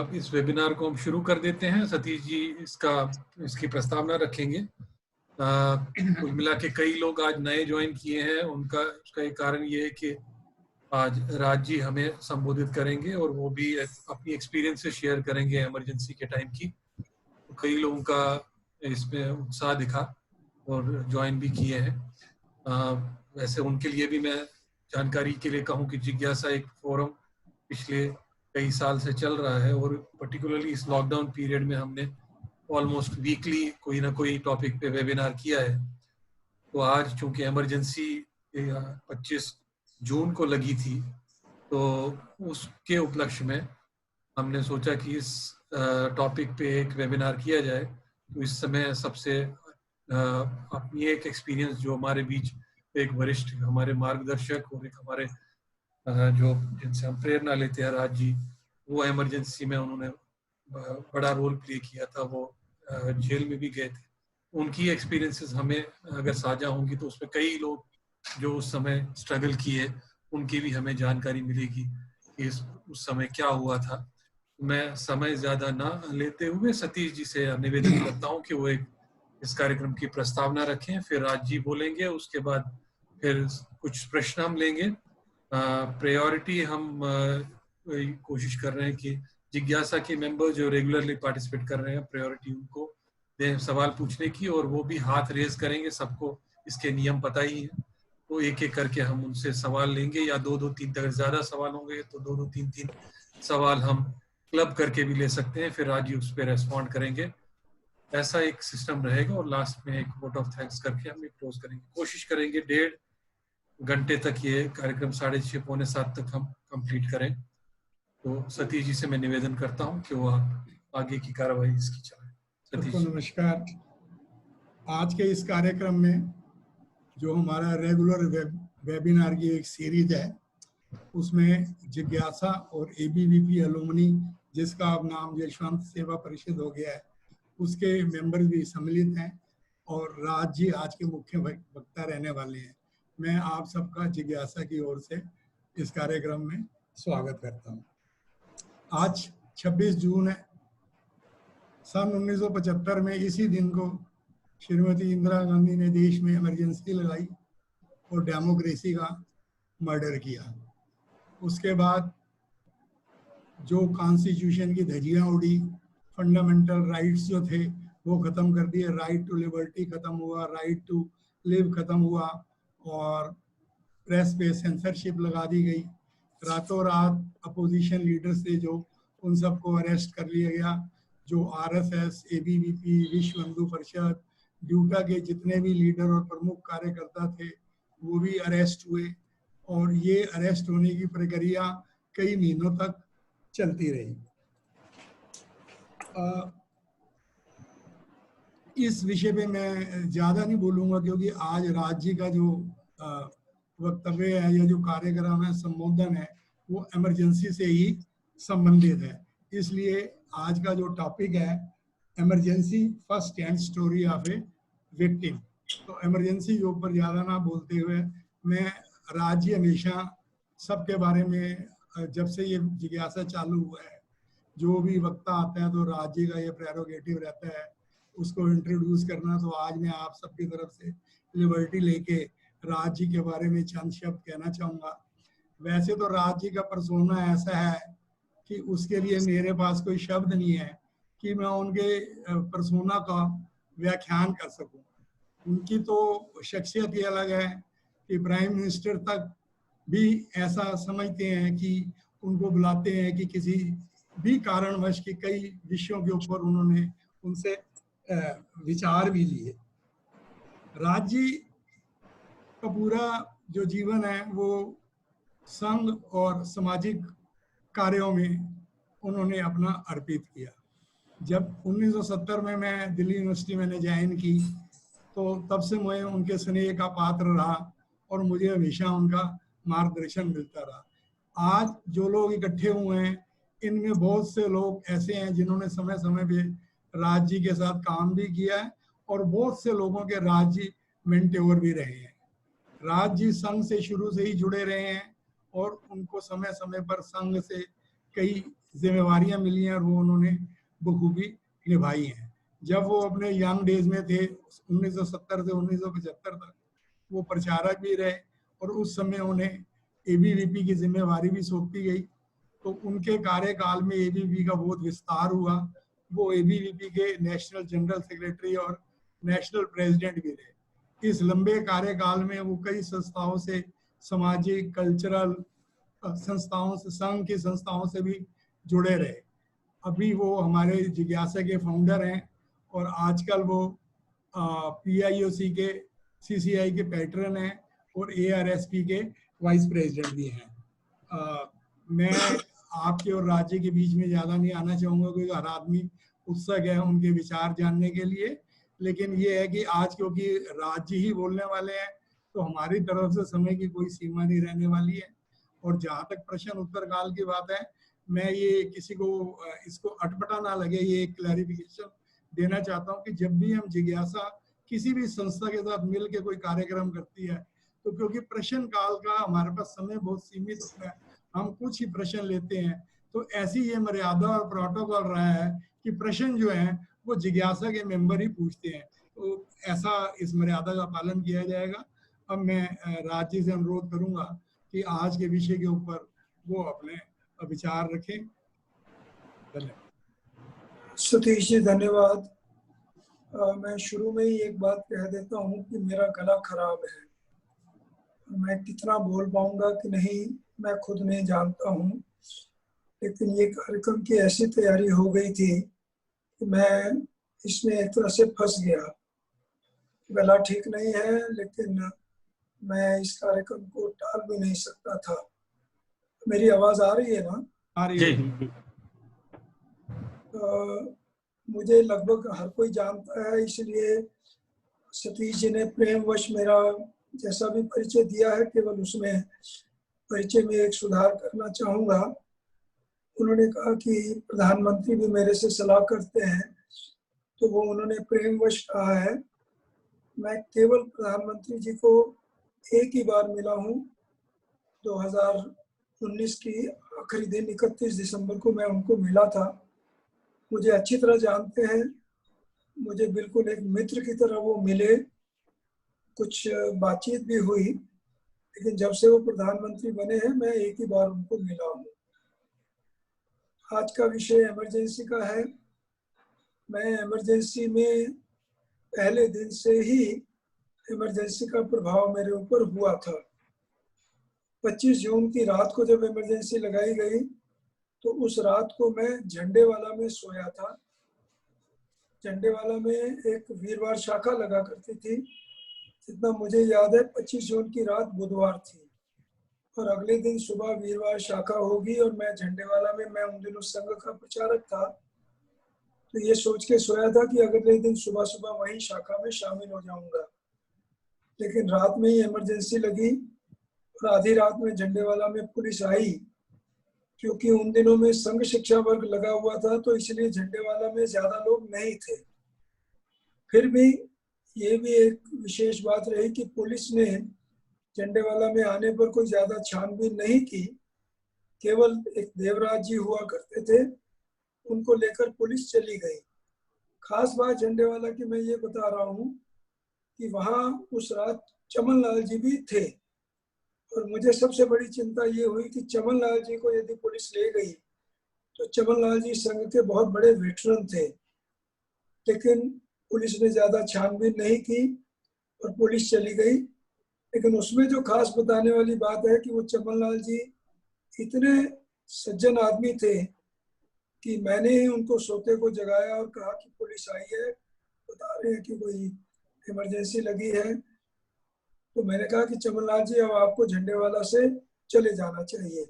अब इस वेबिनार को हम शुरू कर देते हैं। सतीश जी इसकी प्रस्तावना रखेंगे। कुल मिला के कई लोग आज नए ज्वाइन किए हैं। उसका एक कारण ये है कि आज राज जी हमें संबोधित करेंगे और वो भी अपनी एक्सपीरियंस से शेयर करेंगे इमरजेंसी के टाइम की। तो कई लोगों का इसमें उत्साह दिखा और ज्वाइन भी किए हैं। वैसे उनके लिए भी मैं जानकारी के लिए कहूँ कि जिज्ञासा एक फोरम पिछले कई साल से चल रहा है और पर्टिकुलरली इस लॉकडाउन पीरियड में हमने ऑलमोस्ट वीकली कोई ना कोई टॉपिक पे वेबिनार किया है। तो आज चूंकि इमरजेंसी 25 जून को लगी थी, तो उसके उपलक्ष्य में हमने सोचा कि इस टॉपिक पे एक वेबिनार किया जाए। तो इस समय सबसे अपनी एक एक्सपीरियंस जो हमारे बीच एक वरिष्ठ हमारे मार्गदर्शक और एक हमारे जो जिनसे हम प्रेरणा लेते हैं, राज जी, वो इमरजेंसी में उन्होंने बड़ा रोल प्ले किया था। वो जेल में भी गए थे। उनकी एक्सपीरियंसेस हमें अगर साझा होंगी तो उसमें कई लोग जो उस समय स्ट्रगल किए उनकी भी हमें जानकारी मिलेगी कि उस समय क्या हुआ था। मैं समय ज्यादा ना लेते हुए सतीश जी से निवेदन करता हूँ कि वो एक इस कार्यक्रम की प्रस्तावना रखें, फिर राज जी बोलेंगे, उसके बाद फिर कुछ प्रश्न हम लेंगे। प्रायोरिटी हम कोशिश कर रहे हैं कि जिज्ञासा के मेंबर जो रेगुलरली पार्टिसिपेट कर रहे हैं, प्रायोरिटी उनको दें सवाल पूछने की, और वो भी हाथ रेज करेंगे। सबको इसके नियम पता ही है, तो एक एक करके हम उनसे सवाल लेंगे, या दो दो तीन, अगर ज्यादा सवाल होंगे तो दो दो तीन तीन सवाल हम क्लब करके भी ले सकते हैं, फिर राजी उस पर रेस्पॉन्ड करेंगे। ऐसा एक सिस्टम रहेगा और लास्ट में एक वोट ऑफ थैंक्स करके हम क्लोज करेंगे। कोशिश करेंगे 1.5 घंटे तक ये कार्यक्रम 6:30 पौने 7 तक हम कंप्लीट करें। तो सतीश जी से मैं निवेदन करता हूं कि वो आगे की कार्रवाई इसकी चलाएं। सतीश जी। नमस्कार। आज के इस कार्यक्रम में जो हमारा रेगुलर वेबिनार की एक सीरीज है, उसमें जिज्ञासा और एबीवीपी एलुमनी, जिसका अब नाम यशवंत सेवा परिषद हो गया है, उसके मेंबर्स भी सम्मिलित हैं और राज जी आज के मुख्य वक्ता रहने वाले हैं। मैं आप सबका जिज्ञासा की ओर से इस कार्यक्रम में स्वागत करता हूं। आज 26 जून है। सन 1975 में इसी दिन को श्रीमती इंदिरा गांधी ने देश में इमरजेंसी लगाई और डेमोक्रेसी का मर्डर किया। उसके बाद जो कॉन्स्टिट्यूशन की धज्जियां उड़ी, फंडामेंटल राइट्स जो थे वो खत्म कर दिए। राइट टू लिबर्टी खत्म हुआ, राइट टू लिव खत्म हुआ, और प्रेस पे सेंसरशिप लगा दी गई। रातों रात अपोजिशन लीडर्स थे जो उन सबको अरेस्ट कर लिया गया। जो आरएसएस, एबीवीपी, विश्व हिंदू परिषद, ड्यूटा के जितने भी लीडर और प्रमुख कार्यकर्ता थे वो भी अरेस्ट हुए, और ये अरेस्ट होने की प्रक्रिया कई महीनों तक चलती रही। इस विषय पे मैं ज़्यादा नहीं बोलूँगा, क्योंकि आज राज्य का जो वक्तव्य है या जो कार्यक्रम है, संबोधन है, वो इमरजेंसी से ही संबंधित है। इसलिए आज का जो टॉपिक है emergency first hand story of a victim. तो इमरजेंसी के ऊपर ज़्यादा ना बोलते हुए मैं राज्य हमेशा सबके बारे में, जब से ये जिज्ञासा चालू हुआ है, जो भी वक्ता आता है तो राज्य का ये प्रेरोगेटिव रहता है उसको इंट्रोड्यूस करना। तो आज मैं आप सबकी तरफ से लिबर्टी लेके राज्य के बारे में चंद शब्द कहना चाहूँगा। वैसे तो राज्य का पर्सोना ऐसा है कि उसके लिए मेरे पास कोई शब्द नहीं है कि मैं उनके पर्सोना का व्याख्यान कर सकूं। उनकी तो शख्सियत ही अलग है कि प्राइम मिनिस्टर तक भी ऐसा समझते हैं कि उनको बुलाते हैं कि किसी भी कारणवश के कई विषयों के ऊपर उन्होंने उनसे विचार भी लिए। राज्य का पूरा जो जीवन है वो संघ और सामाजिक कार्यों में उन्होंने अपना अर्पित किया। जब 1970 में मैं दिल्ली यूनिवर्सिटी मैंने ज्वाइन की, तो तब से मैं उनके स्नेह का पात्र रहा और मुझे हमेशा उनका मार्गदर्शन मिलता रहा। आज जो लोग इकट्ठे हुए हैं, इनमें बहुत से लोग ऐसे हैं जिन्होंने समय समय पे राज्य के साथ काम भी किया है और बहुत से लोगों के राज्य मेंटोर भी रहे हैं। राज्य संघ से शुरू से ही जुड़े रहे हैं और उनको समय समय पर संघ से कई जिम्मेवारियां मिली हैं और वो उन्होंने बखूबी निभाई हैं। जब वो अपने यंग डेज में थे 1970 से 1975 तक, वो प्रचारक भी रहे और उस समय उन्हें एबीवीपी की जिम्मेवारी भी सौंपी गई। तो उनके कार्यकाल में एबीवीपी का बहुत विस्तार हुआ। वो एबीवीपी के नेशनल जनरल सेक्रेटरी और नेशनल प्रेसिडेंट भी रहे। इस लंबे कार्यकाल में वो कई संस्थाओं से, सामाजिक कल्चरल संस्थाओं से, संघ की संस्थाओं से भी जुड़े रहे। अभी वो हमारे जिज्ञासा के फाउंडर हैं और आजकल वो पीआईओसी के, सीसीआई के पैटर्न हैं और एआरएसपी के वाइस प्रेसिडेंट भी हैं। मैं आपके और राज्य के बीच में ज़्यादा नहीं आना चाहूँगा क्योंकि हर आदमी उत्सुक है उनके विचार जानने के लिए, लेकिन ये है कि आज क्योंकि राज्य ही बोलने वाले हैं तो हमारी तरफ से समय की कोई सीमा नहीं रहने वाली है। और जहाँ तक प्रश्न उत्तर काल की बात है, मैं ये किसी को इसको अटपटा ना लगे, ये क्लैरिफिकेशन देना चाहता हूँ कि जब भी हम जिज्ञासा किसी भी संस्था के साथ मिल के कोई कार्यक्रम करती है तो क्योंकि प्रश्न काल का हमारे पास समय बहुत सीमित होता है, हम कुछ ही प्रश्न लेते हैं, तो ऐसी ये मर्यादा और प्रोटोकॉल रहा है कि प्रश्न जो है वो जिज्ञासा के मेंबर ही पूछते हैं। तो ऐसा इस मर्यादा का पालन किया जाएगा। अब मैं राज्य से अनुरोध करूंगा कि आज के विषय के ऊपर वो अपने विचार रखें। धन्यवाद। सतीश जी धन्यवाद। मैं शुरू में ही एक बात कह देता हूँ कि मेरा गला खराब है, मैं कितना बोल पाऊंगा कि नहीं मैं खुद नहीं जानता हूँ, लेकिन ये कार्यक्रम की ऐसी तैयारी हो गई थी कि मैं इसमें एक तरह से फंस गया। गला ठीक नहीं है लेकिन मैं इस कार्यक्रम को टाल भी नहीं सकता था। मेरी आवाज आ रही है ना? आ रही है। मुझे लगभग हर कोई जानता है, इसलिए सतीश जी ने प्रेमवश मेरा जैसा भी परिचय दिया है केवल उसमें परिचय में एक सुधार करना चाहूँगा। उन्होंने कहा कि प्रधानमंत्री भी मेरे से सलाह करते हैं, तो वो उन्होंने प्रेमवश कहा है। मैं केवल प्रधानमंत्री जी को एक ही बार मिला हूँ, 2019 की आखिरी दिन 31 दिसंबर को मैं उनको मिला था। मुझे अच्छी तरह जानते हैं, मुझे बिल्कुल एक मित्र की तरह वो मिले, कुछ बातचीत भी हुई, लेकिन जब से वो प्रधानमंत्री बने हैं मैं एक ही बार उनको मिला हूँ। आज का विषय इमरजेंसी का है। मैं इमरजेंसी में पहले दिन से ही इमरजेंसी का प्रभाव मेरे ऊपर हुआ था। 25 जून की रात को जब इमरजेंसी लगाई गई तो उस रात को मैं झंडेवाला में सोया था। झंडेवाला में एक वीरवार शाखा लगा करती थी, जितना मुझे याद है 25 जून की रात बुधवार थी और अगले दिन सुबह वीरवार शाखा होगी और मैं झंडेवाला में, मैं उन दिनों संघ का प्रचारक था, तो ये सोच के सोया था कि अगले दिन सुबह सुबह वहीं शाखा में शामिल हो जाऊंगा। लेकिन रात में ही इमरजेंसी लगी और आधी रात में झंडेवाला में पुलिस आई। क्योंकि उन दिनों में संघ शिक्षा वर्ग लगा हुआ था तो इसलिए झंडेवाला में ज्यादा लोग नहीं थे। फिर भी ये भी एक विशेष बात रही कि पुलिस ने झंडेवाला में आने पर कोई ज्यादा छानबीन नहीं की। केवल एक देवराज जी हुआ करते थे, उनको लेकर पुलिस चली गई। खास बात झंडेवाला की मैं ये बता रहा हूँ कि वहाँ उस रात चमन लाल जी भी थे और मुझे सबसे बड़ी चिंता ये हुई कि चमन लाल जी को यदि पुलिस ले गई तो चमन लाल जी संघ के बहुत बड़े वेटरन थे, लेकिन पुलिस ने ज्यादा छानबीन नहीं की और पुलिस चली गई। लेकिन उसमें जो खास बताने वाली बात है कि वो चमन लाल जी इतने सज्जन आदमी थे कि मैंने ही उनको सोते को जगाया और कहा कि पुलिस आई है, बता रहे हैं कि कोई इमरजेंसी लगी है। तो मैंने कहा कि चमन लाल जी अब आपको झंडेवाला से चले जाना चाहिए।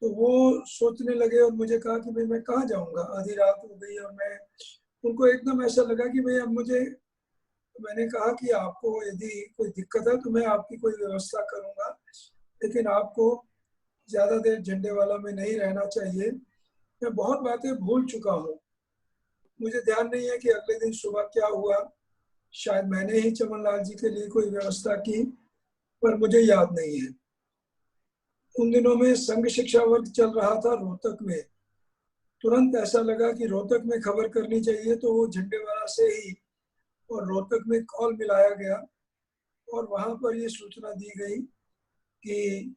तो वो सोचने लगे और मुझे कहा कि मैं कहाँ जाऊंगा, आधी रात हो गई और मैं, उनको एकदम ऐसा लगा कि मैं अब मुझे, मैंने कहा कि आपको यदि कोई दिक्कत है तो मैं आपकी कोई व्यवस्था करूंगा, लेकिन आपको ज्यादा देर झंडेवाला में नहीं रहना चाहिए। मैं बहुत बातें भूल चुका हूँ, मुझे ध्यान नहीं है कि अगले दिन सुबह क्या हुआ। शायद मैंने ही चमन लाल जी के लिए कोई व्यवस्था की, पर मुझे याद नहीं है। उन दिनों में संघ शिक्षा वर्ग चल रहा था रोहतक में। तुरंत ऐसा लगा कि रोहतक में खबर करनी चाहिए, तो वो झंडेवाला से ही और रोहतक में कॉल मिलाया गया और वहां पर ये सूचना दी गई कि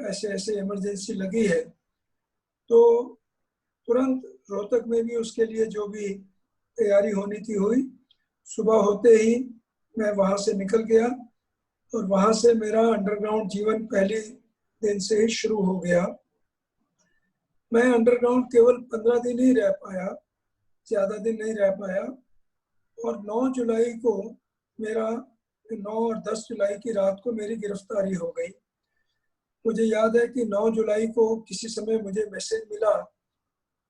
ऐसे ऐसे इमरजेंसी लगी है। तो तुरंत रोहतक में भी उसके लिए जो भी तैयारी होनी थी हुई। सुबह होते ही मैं वहां से निकल गया और वहां से मेरा अंडरग्राउंड जीवन पहले दिन से ही शुरू हो गया। मैं अंडरग्राउंड केवल 15 दिन ही रह पाया, ज़्यादा दिन नहीं रह पाया। और 9 जुलाई को मेरा 9 और 10 जुलाई की रात को मेरी गिरफ्तारी हो गई। मुझे याद है कि 9 जुलाई को किसी समय मुझे मैसेज मिला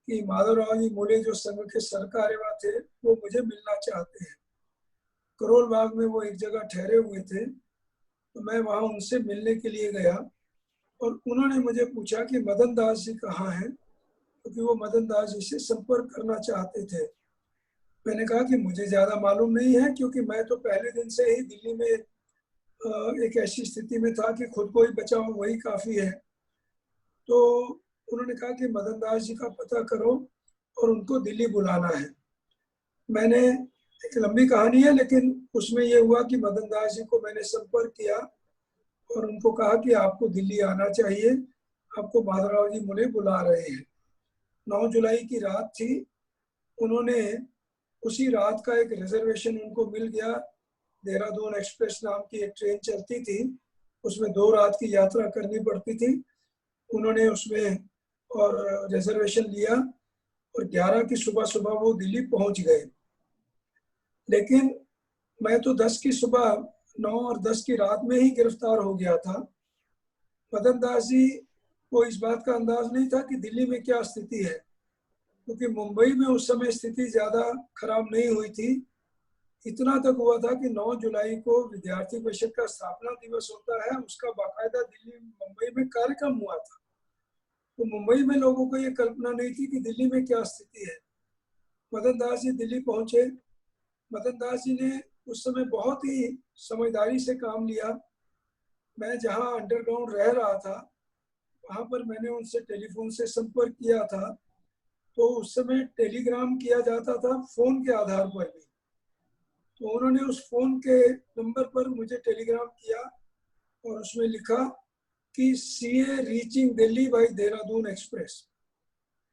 कि माधवराव जी मोले जो संघ के सरकार्यवाह थे वो मुझे मिलना चाहते हैं। करोल बाग में वो एक जगह ठहरे हुए थे, तो मैं वहाँ उनसे मिलने के लिए गया और उन्होंने मुझे पूछा कि मदन दास जी कहाँ हैं, क्योंकि वो मदन दास जी से संपर्क करना चाहते थे। मैंने कहा कि मुझे ज़्यादा मालूम नहीं है, क्योंकि मैं तो पहले दिन से ही दिल्ली में एक ऐसी स्थिति में था कि खुद को ही बचाओ वही काफ़ी है। तो उन्होंने कहा कि मदन दास जी का पता करो और उनको दिल्ली बुलाना है। मैंने, एक लंबी कहानी है, लेकिन उसमें यह हुआ कि मदन दास जी को मैंने संपर्क किया और उनको कहा कि आपको दिल्ली आना चाहिए, आपको माधवराव जी मोले बुला रहे हैं। 9 जुलाई की रात थी। उन्होंने उसी रात का एक रिजर्वेशन उनको मिल गया। देहरादून एक्सप्रेस नाम की एक ट्रेन चलती थी, उसमें 2 रात की यात्रा करनी पड़ती थी। उन्होंने उसमें और रिजर्वेशन लिया और 11 की सुबह सुबह वो दिल्ली पहुंच गए। लेकिन मैं तो 10 की सुबह, 9 और 10 की रात में ही गिरफ्तार हो गया था। मदन दास जी को इस बात का अंदाज नहीं था कि दिल्ली में क्या स्थिति है, क्योंकि मुंबई में उस समय स्थिति ज़्यादा खराब नहीं हुई थी। इतना तक हुआ था कि 9 जुलाई को विद्यार्थी परिषद का स्थापना दिवस होता है, उसका बाकायदा दिल्ली मुंबई में कार्यक्रम हुआ था। तो मुंबई में लोगों को ये कल्पना नहीं थी कि दिल्ली में क्या स्थिति है। मदन दास जी दिल्ली पहुंचे। मदन दास जी ने उस समय बहुत ही समझदारी से काम लिया। मैं जहां अंडरग्राउंड रह रहा था वहां पर मैंने उनसे टेलीफोन से संपर्क किया था। तो उस समय टेलीग्राम किया जाता था फोन के आधार पर भी। तो उन्होंने उस फोन के नंबर पर मुझे टेलीग्राम किया और उसमें लिखा कि CA reaching Delhi by Dehradun express.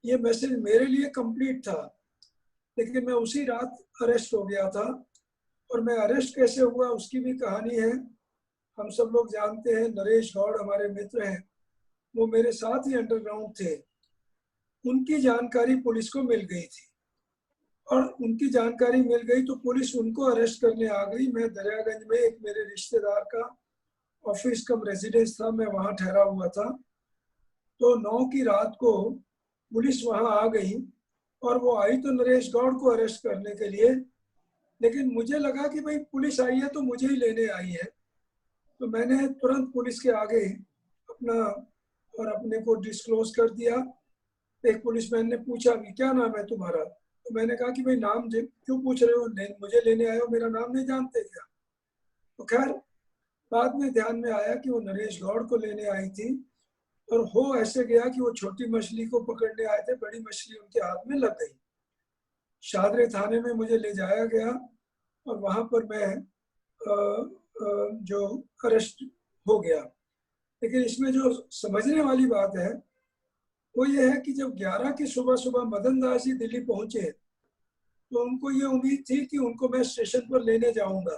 ये मैसेज मेरे लिए कंप्लीट था, लेकिन मैं उसी रात अरेस्ट हो गया था। और मैं अरेस्ट कैसे हुआ उसकी भी कहानी है। हम सब लोग जानते हैं, नरेश गौड़ हमारे मित्र हैं, वो मेरे साथ ही अंडरग्राउंड थे। उनकी जानकारी पुलिस को मिल गई थी और उनकी जानकारी मिल गई तो पुलिस उनको अरेस्ट करने आ गई। मैं दरियागंज में एक मेरे रिश्तेदार का ऑफिस कम रेजिडेंस था, मैं वहाँ ठहरा हुआ था। तो 9 की रात को पुलिस वहाँ आ गई और वो आई तो नरेश गौड़ को अरेस्ट करने के लिए, लेकिन मुझे लगा कि भाई पुलिस आई है तो मुझे ही लेने आई है। तो मैंने तुरंत पुलिस के आगे अपना और अपने को डिस्क्लोज कर दिया। एक पुलिसमैन ने पूछा कि क्या नाम है तुम्हारा, तो मैंने कहा कि भाई नाम क्यों पूछ रहे हो, मुझे लेने आए हो, मेरा नाम नहीं जानते क्या। तो खैर बाद में ध्यान में आया कि वो नरेश गौड़ को लेने आई थी और हो ऐसे गया कि वो छोटी मछली को पकड़ने आए थे, बड़ी मछली उनके हाथ में लग गई। शादरे थाने में मुझे ले जाया गया और वहां पर मैं जो अरेस्ट हो गया। लेकिन इसमें जो समझने वाली बात है वो ये है कि जब 11 की सुबह सुबह मदन दास जी दिल्ली पहुंचे तो उनको ये उम्मीद थी कि उनको मैं स्टेशन पर लेने जाऊंगा,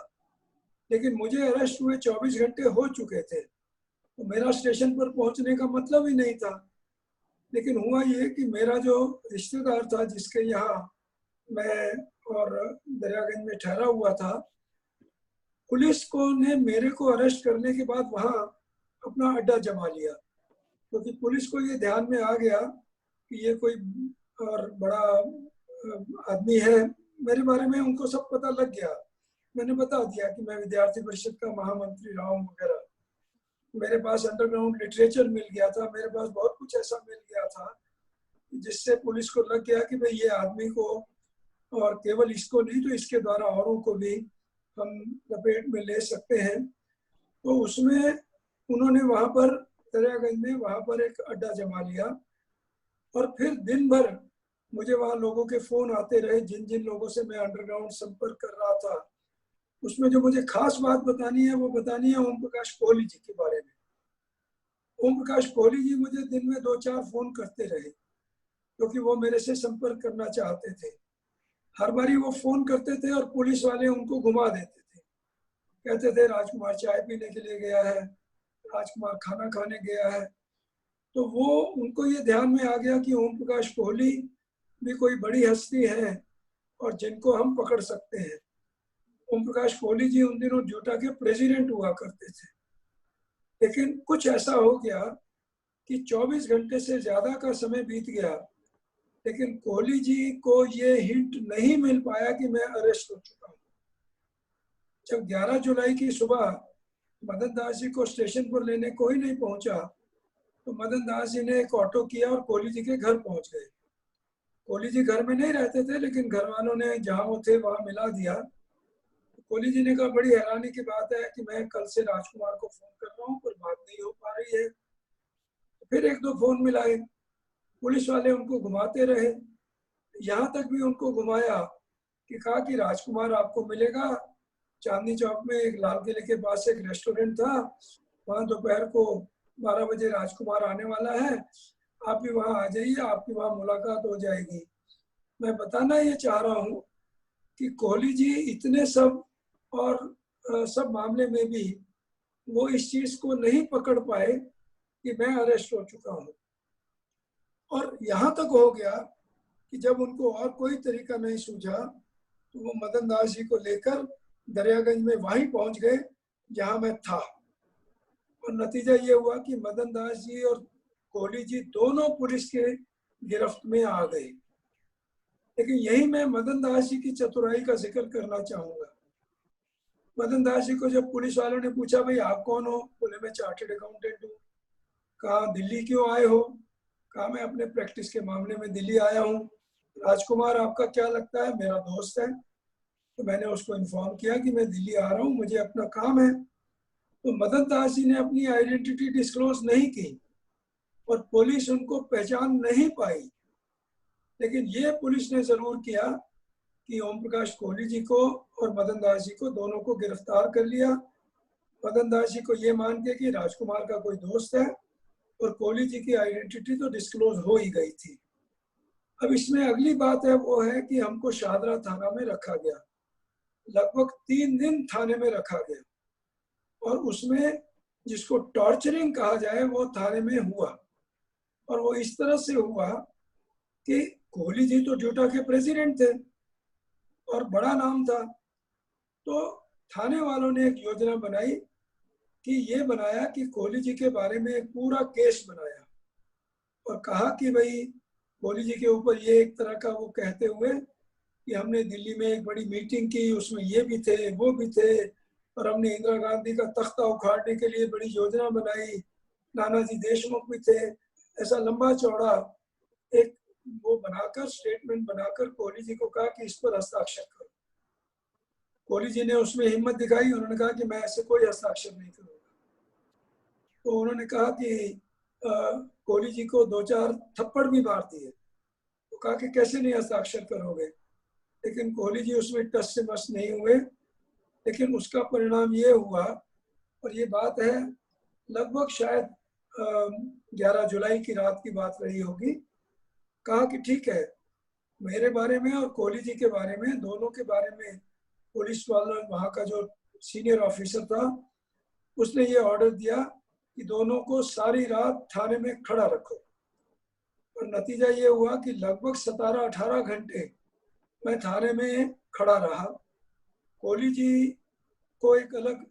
लेकिन मुझे अरेस्ट हुए 24 घंटे हो चुके थे, तो मेरा स्टेशन पर पहुंचने का मतलब ही नहीं था। लेकिन हुआ ये कि मेरा जो रिश्तेदार था जिसके यहाँ मैं और दरियागंज में ठहरा हुआ था, पुलिस को ने मेरे को अरेस्ट करने के बाद वहाँ अपना अड्डा जमा लिया, क्योंकि पुलिस को ये ध्यान में आ गया कि ये कोई और बड़ा आदमी है। मेरे बारे में उनको सब पता लग गया। मैंने बता दिया कि मैं विद्यार्थी परिषद का महामंत्री रहा हूँ वगैरह। मेरे पास अंडरग्राउंड लिटरेचर मिल गया था, मेरे पास बहुत कुछ ऐसा मिल गया था जिससे पुलिस को लग गया कि भाई ये आदमी को, और केवल इसको नहीं तो इसके द्वारा औरों को भी हम लपेट में ले सकते हैं। तो उसमें उन्होंने वहाँ पर दरियागंज में वहां पर एक अड्डा जमा लिया और फिर दिन भर मुझे वहां लोगों के फोन आते रहे, जिन जिन लोगों से मैं अंडरग्राउंड संपर्क कर रहा था। उसमें जो मुझे खास बात बतानी है वो बतानी है ओम प्रकाश कोहली जी के बारे में। ओम प्रकाश कोहली जी मुझे दिन में 2-4 फोन करते रहे क्योंकि वो मेरे से संपर्क करना चाहते थे। हर बारी वो फोन करते थे और पुलिस वाले उनको घुमा देते थे, कहते थे राजकुमार चाय पीने के लिए गया है, राजकुमार खाना खाने गया है। तो वो उनको ये ध्यान में आ गया कि ओम प्रकाश कोहली भी कोई बड़ी हस्ती है और जिनको हम पकड़ सकते हैं। ओम प्रकाश कोहली जी उन दिनों जोटा के प्रेसिडेंट हुआ करते थे, लेकिन कुछ ऐसा हो गया कि 24 घंटे से ज्यादा का समय बीत गया, लेकिन कोहली जी को ये हिंट नहीं मिल पाया कि मैं अरेस्ट हो चुका हूँ। जब 11 जुलाई की सुबह मदन दास जी को स्टेशन पर लेने कोई नहीं पहुंचा तो मदन दास जी ने एक ऑटो किया और कोहली जी के घर पहुंच गए। कोहली जी घर में नहीं रहते थे, लेकिन घर वालों ने जहां वो थे वहां मिला दिया। कोहली जी ने कहा बड़ी हैरानी की बात है कि मैं कल से राजकुमार को फोन कर रहा हूँ पर बात नहीं हो पा रही है। फिर 1-2 फोन मिलाए, पुलिस वाले उनको घुमाते रहे, यहाँ तक भी उनको घुमाया कि कहा कि राजकुमार आपको मिलेगा चांदनी चौक में, एक लाल किले के पास एक रेस्टोरेंट था, वहाँ दोपहर को 12 बजे राजकुमार आने वाला है, आप भी वहाँ आ जाइए, आपकी वहाँ मुलाकात हो जाएगी। मैं बताना ये चाह रहा हूँ कि कोहली जी इतने सब और सब मामले में भी वो इस चीज को नहीं पकड़ पाए कि मैं अरेस्ट हो चुका हूँ। और यहाँ तक हो गया कि जब उनको और कोई तरीका नहीं सूझा तो वो मदन दास जी को लेकर दरियागंज में वहीं पहुंच गए जहां मैं था। और नतीजा ये हुआ कि मदन दास जी और कोहली जी दोनों पुलिस के गिरफ्त में आ गए। लेकिन यही मैं मदन दास जी की चतुराई का जिक्र करना चाहूंगा। मदन दास जी को जब पुलिस वालों ने पूछा भाई आप कौन हो, बोले मैं चार्टर्ड अकाउंटेंट हूँ। कहा दिल्ली क्यों आए हो? कहा मैं अपने प्रैक्टिस के मामले में दिल्ली आया हूँ। राजकुमार आपका क्या लगता है? मेरा दोस्त है। तो मैंने उसको इन्फॉर्म किया कि मैं दिल्ली आ रहा हूँ, मुझे अपना काम है। तो मदन दास जी ने अपनी आइडेंटिटी डिस्क्लोज नहीं की और पुलिस उनको पहचान नहीं पाई। लेकिन ये पुलिस ने जरूर किया कि ओम प्रकाश कोहली जी को और मदन दास जी को दोनों को गिरफ्तार कर लिया। मदन दास जी को ये मान के कि राजकुमार का कोई दोस्त है और कोहली जी की आइडेंटिटी तो डिस्क्लोज हो ही गई थी। अब इसमें अगली बात है वो है कि हमको शाहदरा थाना में रखा गया, लगभग 3 दिन थाने में रखा गया और उसमें जिसको टॉर्चरिंग कहा जाए वो थाने में हुआ। और वो इस तरह से हुआ कि कोहली जी तो जोटा के प्रेसिडेंट थे और बड़ा नाम था, तो थाने वालों ने एक योजना बनाई कि ये बनाया कि कोहली जी के बारे में एक पूरा केस बनाया और कहा कि भाई कोहली जी के ऊपर ये एक तरह का वो कहते हुए कि हमने दिल्ली में एक बड़ी मीटिंग की, उसमें ये भी थे वो भी थे और हमने इंदिरा गांधी का तख्ता उखाड़ने के लिए बड़ी योजना बनाई, नानाजी देशमुख भी थे। ऐसा लंबा चौड़ा एक वो बनाकर स्टेटमेंट बनाकर कोहली जी को कहा कि इस पर हस्ताक्षर करो। कोहली जी ने उसमें हिम्मत दिखाई, उन्होंने कहा कि मैं ऐसे कोई हस्ताक्षर नहीं करूंगा। तो उन्होंने कहा कि कोहली जी को 2-4 थप्पड़ भी मार दिए। तो कहा कि कैसे नहीं हस्ताक्षर करोगे, लेकिन कोहली जी उसमें टस से मस नहीं हुए। लेकिन उसका परिणाम ये हुआ, और ये बात है लगभग शायद 11 जुलाई की रात की बात रही होगी, कहा कि ठीक है मेरे बारे में और कोहली जी के बारे में, दोनों के बारे में पुलिस वाला वहाँ का जो सीनियर ऑफिसर था उसने ये ऑर्डर दिया कि दोनों को सारी रात थाने में खड़ा रखो। और नतीजा ये हुआ कि लगभग 17-18 घंटे मैं थाने में खड़ा रहा। कोहली जी को एक अलग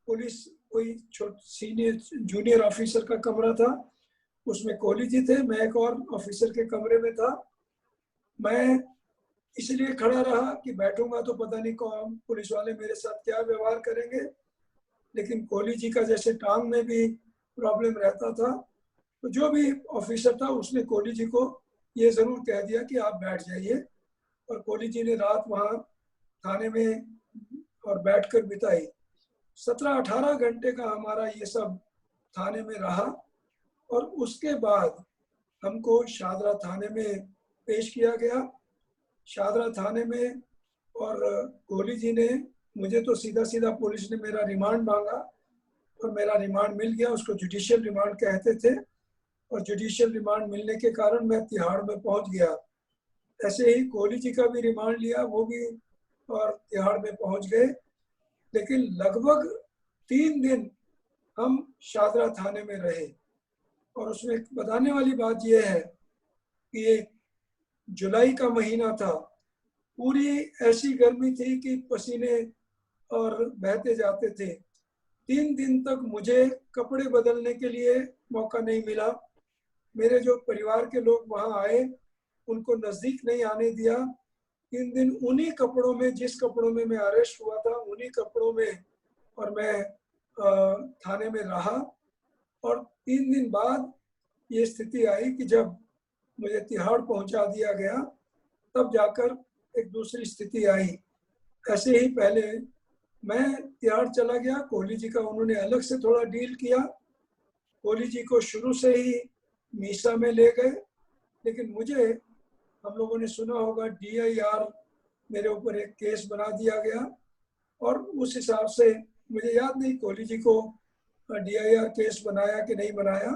पुलिस कोई सीनियर जूनियर ऑफिसर का कमरा था, उसमें कोहली जी थे, मैं एक और ऑफिसर के कमरे में था। मैं इसलिए खड़ा रहा कि बैठूंगा तो पता नहीं कौन पुलिस वाले मेरे साथ क्या व्यवहार करेंगे। लेकिन कोहली जी का जैसे टांग में भी प्रॉब्लम रहता था, तो जो भी ऑफिसर था उसने कोहली जी को ये जरूर कह दिया कि आप बैठ जाइए। और कोहली जी ने रात वहाँ थाने में और बैठकर बिताई। 17-18 घंटे का हमारा ये सब थाने में रहा। और उसके बाद हमको शादरा थाने में पेश किया गया। शादरा थाने में और कोहली जी ने मुझे तो सीधा सीधा पुलिस ने मेरा रिमांड मांगा और मेरा रिमांड मिल गया। उसको जुडिशियल रिमांड कहते थे और जुडिशियल रिमांड मिलने के कारण मैं तिहाड़ में पहुंच गया। ऐसे ही कोहली जी का भी रिमांड लिया, वो भी और तिहाड़ में पहुंच गए। लेकिन लगभग 3 दिन हम शादरा थाने में रहे और उसमें बताने वाली बात यह है कि ये जुलाई का महीना था, पूरी ऐसी गर्मी थी कि पसीने और बहते जाते थे। 3 दिन तक मुझे कपड़े बदलने के लिए मौका नहीं मिला। मेरे जो परिवार के लोग वहां आए उनको नजदीक नहीं आने दिया। 3 दिन उन्हीं कपड़ों में, जिस कपड़ों में मैं अरेस्ट हुआ था, उन्हीं कपड़ों में और मैं थाने में रहा। और 3 दिन बाद ये स्थिति आई कि जब मुझे तिहाड़ पहुंचा दिया गया, तब जाकर एक दूसरी स्थिति आई। ऐसे ही पहले मैं तिहाड़ चला गया, कोहली जी का उन्होंने अलग से थोड़ा डील किया। कोहली जी को शुरू से ही मीसा में ले गए, लेकिन मुझे, हम लोगों ने सुना होगा, DIR मेरे ऊपर एक केस बना दिया गया और उस हिसाब से मुझे याद नहीं कोहली जी को DIR केस बनाया कि नहीं बनाया,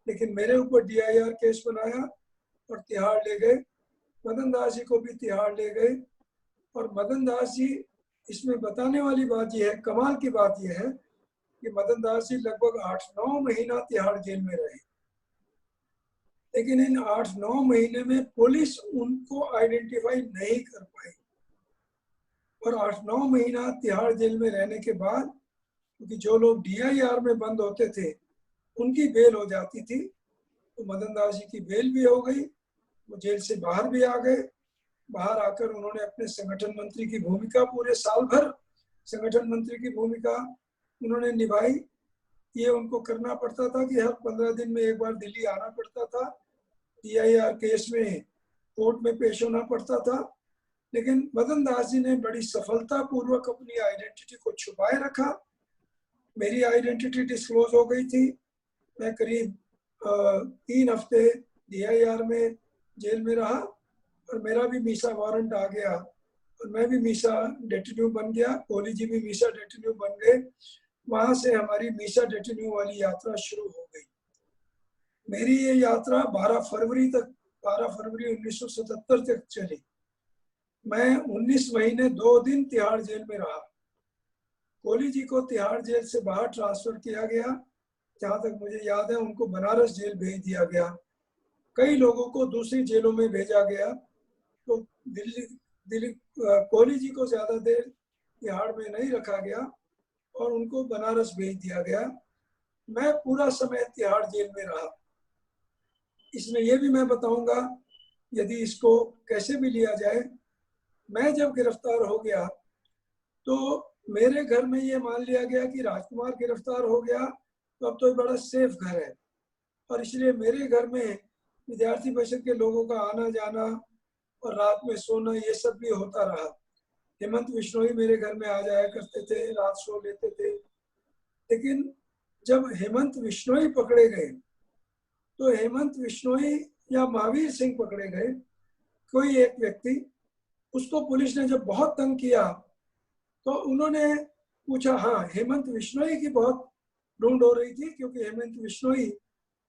लेकिन मेरे ऊपर DIR केस बनाया और तिहाड़ ले गए। मदन दास जी को भी तिहाड़ ले गए। और मदन दास जी, इसमें बताने वाली बात यह है, कमाल की बात यह है कि मदन दास जी लगभग 8-9 महीना तिहाड़ जेल में रहे। लेकिन इन 8-9 महीने में पुलिस उनको आइडेंटिफाई नहीं कर पाई। और 8-9 महीना तिहाड़ जेल में रहने के बाद, क्योंकि जो लोग DIR में बंद होते थे उनकी बेल हो जाती थी, तो मदन दास जी की बेल भी हो गई, वो जेल से बाहर भी आ गए। बाहर आकर उन्होंने अपने संगठन मंत्री की भूमिका, पूरे साल भर संगठन मंत्री की भूमिका उन्होंने निभाई। ये उनको करना पड़ता था कि हर 15 दिन में एक बार दिल्ली आना पड़ता था, DIR केस में कोर्ट में पेश होना पड़ता था। लेकिन मदन दास जी ने बड़ी सफलता पूर्वक अपनी आइडेंटिटी को छुपाए रखा। मेरी आइडेंटिटी डिस्क्लोज हो गई थी। मैं करीब 3 हफ्ते DIR में जेल में रहा और मेरा भी मीसा वारंट आ गया और मैं भी मीसा डेटिन्यू बन गया। कोहली जी भी मीसा डेटिन्यू बन गए। वहां से हमारी मीसा डेटिन्यू वाली यात्रा शुरू हो गई। मेरी ये यात्रा 12 फरवरी 1977 तक चली। मैं 19 महीने 2 दिन तिहाड़ जेल में रहा। कोहली जी को तिहाड़ जेल से बाहर ट्रांसफर किया गया। जहां तक मुझे याद है उनको बनारस जेल भेज दिया गया। कई लोगों को दूसरी जेलों में भेजा गया। तो दिल्ली कोहली जी को ज्यादा देर तिहाड़ में नहीं रखा गया और उनको बनारस भेज दिया गया। मैं पूरा समय तिहाड़ जेल में रहा। इसमें यह भी मैं बताऊंगा, यदि इसको कैसे भी लिया जाए, मैं जब गिरफ्तार हो गया तो मेरे घर में ये मान लिया गया कि राजकुमार गिरफ्तार हो गया तो अब तो ये बड़ा सेफ घर है, और इसलिए मेरे घर में विद्यार्थी परिषद के लोगों का आना जाना और रात में सोना ये सब भी होता रहा। हेमंत बिश्नोई मेरे घर में आ जाया करते थे, रात सो लेते थे। लेकिन जब हेमंत बिश्नोई पकड़े गए तो हेमंत बिश्नोई या महावीर सिंह पकड़े गए, कोई एक व्यक्ति, उसको पुलिस ने जब बहुत तंग किया तो उन्होंने पूछा, हाँ हेमंत बिश्नोई की बहुत ढूंढ हो रही थी क्योंकि हेमंत बिश्नोई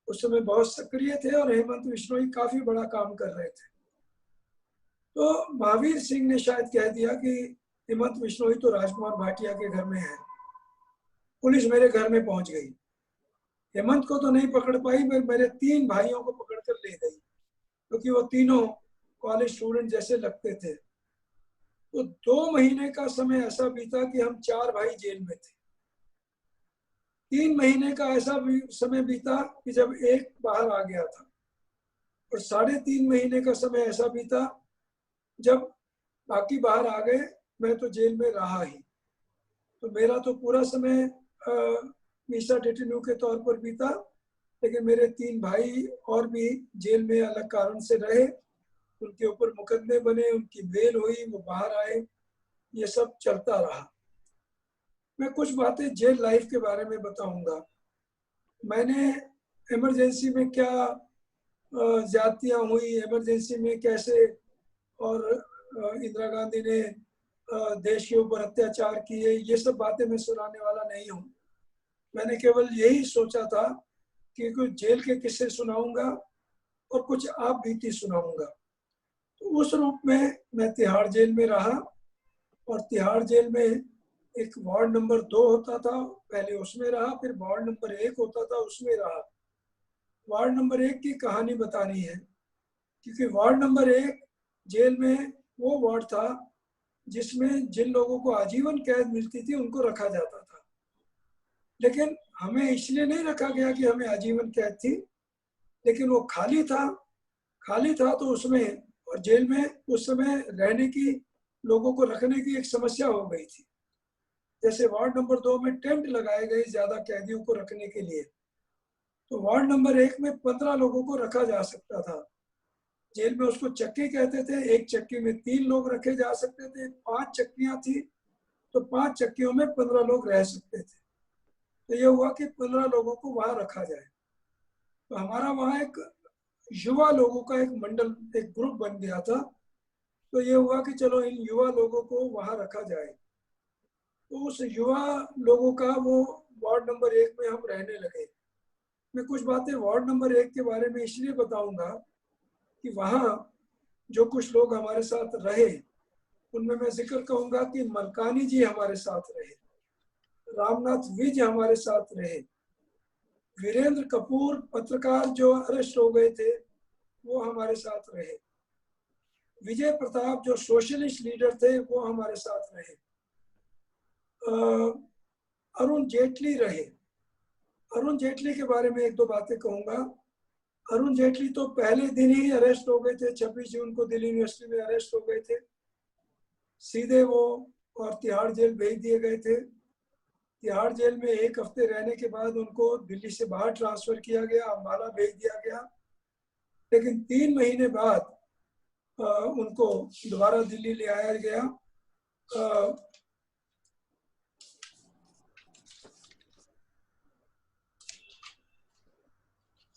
उस समय बहुत सक्रिय थे और हेमंत बिश्नोई काफी बड़ा काम कर रहे थे। तो महावीर सिंह ने शायद कह दिया कि हेमंत बिश्नोई तो राजकुमार भाटिया के घर में है। पुलिस मेरे घर में पहुंच गई। हेमंत को तो नहीं पकड़ पाई, मेरे 3 भाइयों को पकड़कर ले गई क्योंकि वो तीनों कॉलेज स्टूडेंट जैसे लगते थे। तो 2 महीने का समय ऐसा बीता कि हम 4 भाई जेल में थे। 3 महीने का ऐसा समय बीता कि जब एक बाहर आ गया था, और 3.5 महीने का समय ऐसा बीता जब बाकी बाहर आ गए। मैं तो जेल में रहा ही। तो मेरा तो पूरा समय मीसा डेटिन्यू के तौर पर बीता, लेकिन मेरे 3 भाई और भी जेल में अलग कारण से रहे। उनके ऊपर मुकदमे बने, उनकी बेल हुई, वो बाहर आए, ये सब चलता रहा। मैं कुछ बातें जेल लाइफ के बारे में बताऊंगा। मैंने इमरजेंसी में क्या ज्यादतियाँ हुई, इमरजेंसी में कैसे, और इंदिरा गांधी ने देश के ऊपर अत्याचार किए, ये सब बातें मैं सुनाने वाला नहीं हूँ। मैंने केवल यही सोचा था कि कुछ जेल के किस्से सुनाऊंगा और कुछ आप बीती सुनाऊंगा। तो उस रूप में मैं तिहाड़ जेल में रहा, और तिहाड़ जेल में एक वार्ड नंबर 2 होता था, पहले उसमें रहा, फिर वार्ड नंबर 1 होता था, उसमें रहा। वार्ड नंबर 1 की कहानी बतानी है, क्योंकि वार्ड नंबर 1 जेल में वो वार्ड था जिसमें जिन लोगों को आजीवन कैद मिलती थी उनको रखा जाता था। लेकिन हमें इसलिए नहीं रखा गया कि हमें आजीवन कैद थी, लेकिन वो खाली था। खाली था तो उसमें, और जेल में उस समय रहने की, लोगों को रखने की एक समस्या हो गई थी। जैसे वार्ड नंबर 2 में टेंट लगाए गए ज्यादा कैदियों को रखने के लिए, तो वार्ड नंबर 1 में 15 लोगों को रखा जा सकता था। जेल में उसको चक्की कहते थे, एक चक्की में 3 लोग रखे जा सकते थे। 5 चक्कियां थी तो 5 चक्कियों में 15 लोग रह सकते थे। तो ये हुआ कि 15 लोगों को वहां रखा जाए। तो हमारा वहां एक युवा लोगों का एक मंडल, एक ग्रुप बन गया था। तो ये हुआ कि चलो इन युवा लोगों को वहां रखा जाए। तो उस युवा लोगों का वो वार्ड नंबर 1 में हम रहने लगे। मैं कुछ बातें वार्ड नंबर 1 के बारे में इसलिए बताऊंगा कि वहाँ जो कुछ लोग हमारे साथ रहे, उनमें मैं जिक्र कहूंगा कि मलकानी जी हमारे साथ रहे, रामनाथ विज हमारे साथ रहे, वीरेंद्र कपूर पत्रकार जो अरेस्ट हो गए थे वो हमारे साथ रहे, विजय प्रताप जो सोशलिस्ट लीडर थे वो हमारे साथ रहे, अरुण जेटली रहे। अरुण जेटली के बारे में एक दो बातें कहूंगा। अरुण जेटली तो पहले दिन ही अरेस्ट हो गए थे, 26 जून को दिल्ली यूनिवर्सिटी में अरेस्ट हो गए थे। सीधे वो और तिहाड़ जेल भेज दिए गए थे। तिहाड़ जेल में 1 हफ्ते रहने के बाद उनको दिल्ली से बाहर ट्रांसफर किया गया, अम्बाला भेज दिया गया। लेकिन 3 महीने बाद उनको दोबारा दिल्ली ले आया गया।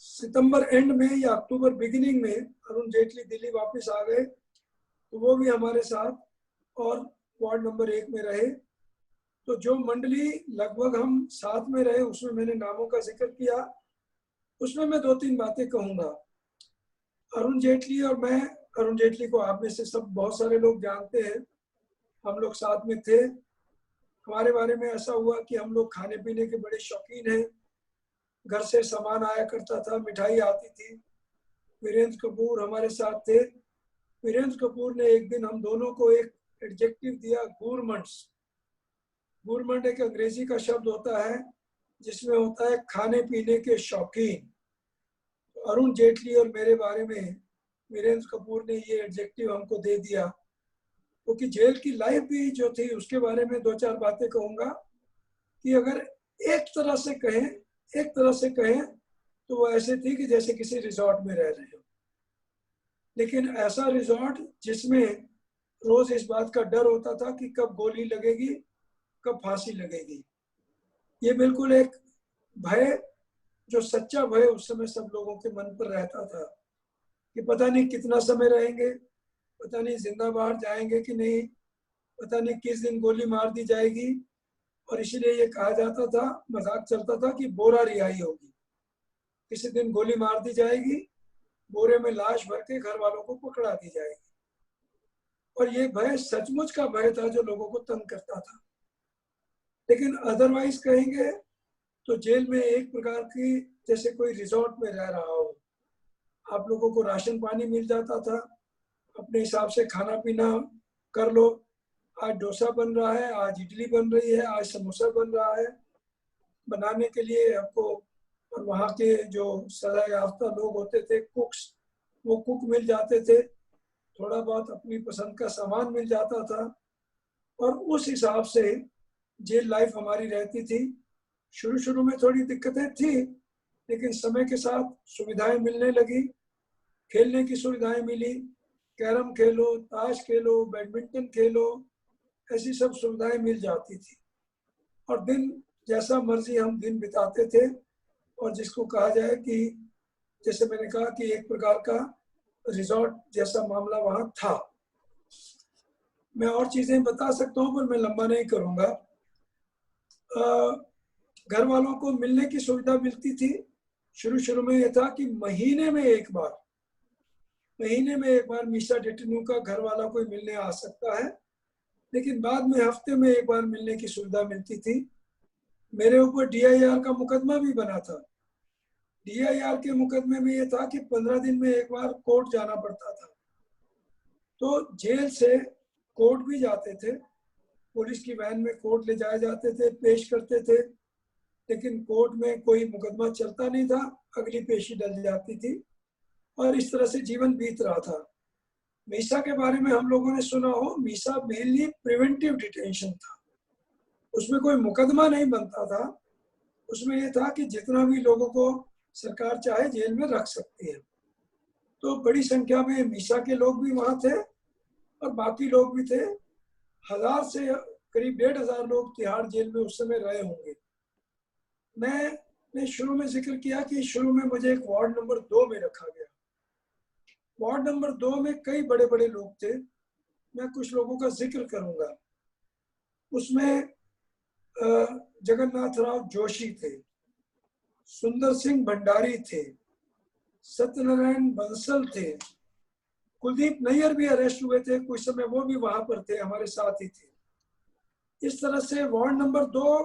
सितंबर एंड में या अक्टूबर बिगिनिंग में अरुण जेटली दिल्ली वापस आ गए, तो वो भी हमारे साथ और वार्ड नंबर 1 में रहे। तो जो मंडली लगभग हम साथ में रहे, उसमें मैंने नामों का जिक्र किया। उसमें मैं 2-3 बातें कहूंगा। अरुण जेटली और मैं, अरुण जेटली को आप में से सब बहुत सारे लोग जानते हैं, हम लोग साथ में थे। हमारे बारे में ऐसा हुआ कि हम लोग खाने पीने के बड़े शौकीन हैं। घर से सामान आया करता था, मिठाई आती थी। वीरेंद्र कपूर हमारे साथ थे। वीरेंद्र कपूर ने एक दिन हम दोनों को एक एडजेक्टिव दिया, गूरमंड्स। गूरमंड एक अंग्रेजी का शब्द होता है जिसमें होता है खाने पीने के शौकीन। तो अरुण जेटली और मेरे बारे में वीरेंद्र कपूर ने ये एडजेक्टिव हमको दे दिया। क्योंकि जेल की लाइफ भी जो थी उसके बारे में 2-4 बातें कहूंगा कि अगर एक तरह से कहें तो वो ऐसे थी कि जैसे किसी रिजॉर्ट में रह रहे हो। लेकिन ऐसा रिजॉर्ट जिसमें रोज इस बात का डर होता था कि कब गोली लगेगी, कब फांसी लगेगी। ये बिल्कुल एक भय, जो सच्चा भय उस समय सब लोगों के मन पर रहता था कि पता नहीं कितना समय रहेंगे, पता नहीं जिंदा बाहर जाएंगे कि नहीं, पता नहीं किस दिन गोली मार दी जाएगी। और इसलिए ये कहा जाता था, मजाक चलता था कि बोरा रिहाई होगी, किसी दिन गोली मार दी जाएगी, बोरे में लाश भर के घर वालों को पकड़ा दी जाएगी। और ये भय सचमुच का भय था जो लोगों को तंग करता था। लेकिन अदरवाइज कहेंगे तो जेल में एक प्रकार की जैसे कोई रिजॉर्ट में रह रहा हो। आप लोगों को राशन पानी मिल जाता था, अपने हिसाब से खाना पीना कर लो। आज डोसा बन रहा है, आज इडली बन रही है, आज समोसा बन रहा है। बनाने के लिए आपको, और वहाँ के जो सजा याफ्ता लोग होते थे, कुक्स, वो कुक मिल जाते थे। थोड़ा बहुत अपनी पसंद का सामान मिल जाता था और उस हिसाब से जेल लाइफ हमारी रहती थी। शुरू शुरू में थोड़ी दिक्कतें थी, लेकिन समय के साथ सुविधाएं मिलने लगी। खेलने की सुविधाएं मिली, कैरम खेलो, ताश खेलो, बैडमिंटन खेलो, ऐसी सब सुविधाएं मिल जाती थी। और दिन जैसा मर्जी हम दिन बिताते थे। और जिसको कहा जाए कि जैसे मैंने कहा कि एक प्रकार का रिजॉर्ट जैसा मामला वहां था। मैं और चीजें बता सकता हूं पर मैं लंबा नहीं करूंगा। घर वालों को मिलने की सुविधा मिलती थी। शुरू शुरू में यह था कि महीने में एक बार मीसा डेटिन्यू का घर वाला कोई मिलने आ सकता है, लेकिन बाद में हफ्ते में एक बार मिलने की सुविधा मिलती थी। मेरे ऊपर DIR का मुकदमा भी बना था। DIR के मुकदमे में यह था कि 15 दिन में एक बार कोर्ट जाना पड़ता था। तो जेल से कोर्ट भी जाते थे, पुलिस की वैन में कोर्ट ले जाए जाते थे, पेश करते थे, लेकिन कोर्ट में कोई मुकदमा चलता नहीं था, अगली पेशी डल जाती थी और इस तरह से जीवन बीत रहा था। मीसा के बारे में हम लोगों ने सुना हो, मीसा मेनली प्रिवेंटिव डिटेंशन था। उसमें कोई मुकदमा नहीं बनता था। उसमें यह था कि जितना भी लोगों को सरकार चाहे जेल में रख सकती है। तो बड़ी संख्या में मीसा के लोग भी वहां थे और बाकी लोग भी थे। 1000 से करीब 1500 लोग तिहाड़ जेल में उस समय रहे होंगे। मैंने शुरू में जिक्र किया कि शुरू में मुझे एक वार्ड नंबर 2 में रखा गया। वार्ड नंबर 2 में कई बड़े बड़े लोग थे। मैं कुछ लोगों का जिक्र करूंगा। उसमें जगन्नाथ राव जोशी थे, सुंदर सिंह भंडारी थे, सत्यनारायण बंसल थे, कुलदीप नैयर भी अरेस्ट हुए थे, कुछ समय वो भी वहां पर थे, हमारे साथ ही थे। इस तरह से वार्ड नंबर 2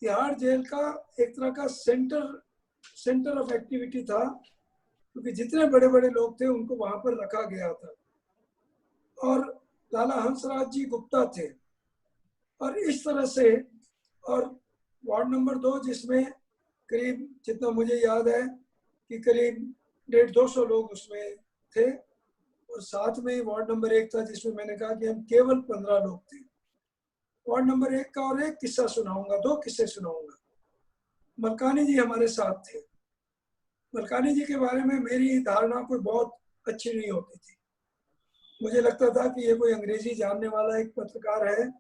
तिहाड़ जेल का एक तरह का सेंटर ऑफ एक्टिविटी था, क्योंकि जितने बड़े बड़े लोग थे उनको वहां पर रखा गया था। और लाला हंसराज जी गुप्ता थे। और इस तरह से, और वार्ड नंबर 2 जिसमें करीब, जितना मुझे याद है कि करीब 150-200 लोग उसमें थे, और साथ में वार्ड नंबर 1 था जिसमें मैंने कहा कि हम केवल 15 लोग थे। वार्ड नंबर 1 का और एक किस्सा सुनाऊंगा, 2 किस्से सुनाऊंगा। मलकानी जी हमारे साथ थे। मलकानी जी के बारे में मेरी धारणा कोई बहुत अच्छी नहीं होती थी। मुझे लगता था कि ये कोई अंग्रेजी जानने वाला एक पत्रकार है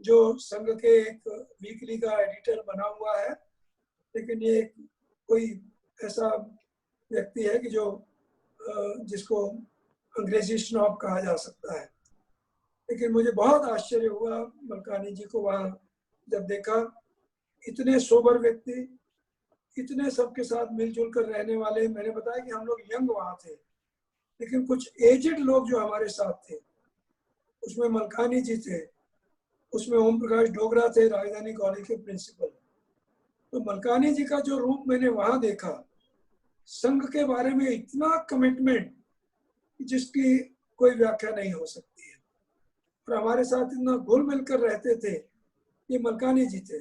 जो संघ के एक वीकली का एडिटर बना हुआ है, लेकिन ये कोई ऐसा व्यक्ति है कि जो जिसको अंग्रेजी स्नॉब कहा जा सकता है। लेकिन मुझे बहुत आश्चर्य हुआ मलकानी जी को वहाँ जब देखा। इतने सोबर व्यक्ति, इतने सबके साथ मिलजुल कर रहने वाले। मैंने बताया कि हम लोग यंग वहाँ थे, लेकिन कुछ एजेड लोग जो हमारे साथ थे, उसमें मलकानी जी थे, उसमें ओम प्रकाश डोगरा थे, राजधानी कॉलेज के प्रिंसिपल। तो मलकानी जी का जो रूप मैंने वहां देखा, संघ के बारे में इतना कमिटमेंट जिसकी कोई व्याख्या नहीं हो सकती है, और हमारे साथ इतना घुल मिलकर रहते थे, ये मलकानी जी थे।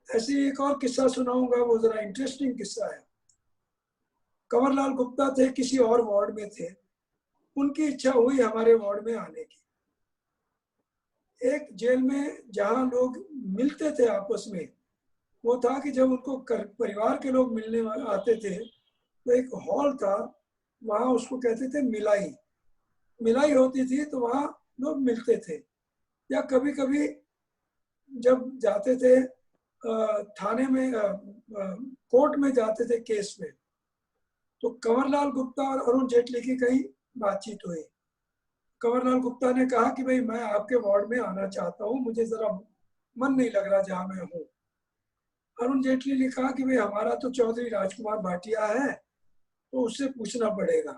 ऐसे एक और किस्सा सुनाऊंगा, वो जरा इंटरेस्टिंग किस्सा है। कंवरलाल गुप्ता थे, किसी और वार्ड में थे, उनकी इच्छा हुई हमारे वार्ड में आने की। एक जेल में जहां लोग मिलते थे आपस में, वो था कि जब उनको परिवार के लोग मिलने आते थे तो एक हॉल था, वहां उसको कहते थे मिलाई होती थी, तो वहां लोग मिलते थे। या कभी कभी जब जाते थे थाने में, कोर्ट में जाते थे केस में, तो कंवरलाल गुप्ता और अरुण जेटली की कहीं बातचीत हुई। कंवरलाल गुप्ता ने कहा कि भाई मैं आपके वार्ड में आना चाहता हूँ, मुझे जरा मन नहीं लग रहा जहाँ मैं हूँ। अरुण जेटली ने कहा कि भाई हमारा तो चौधरी राजकुमार भाटिया है, तो उससे पूछना पड़ेगा।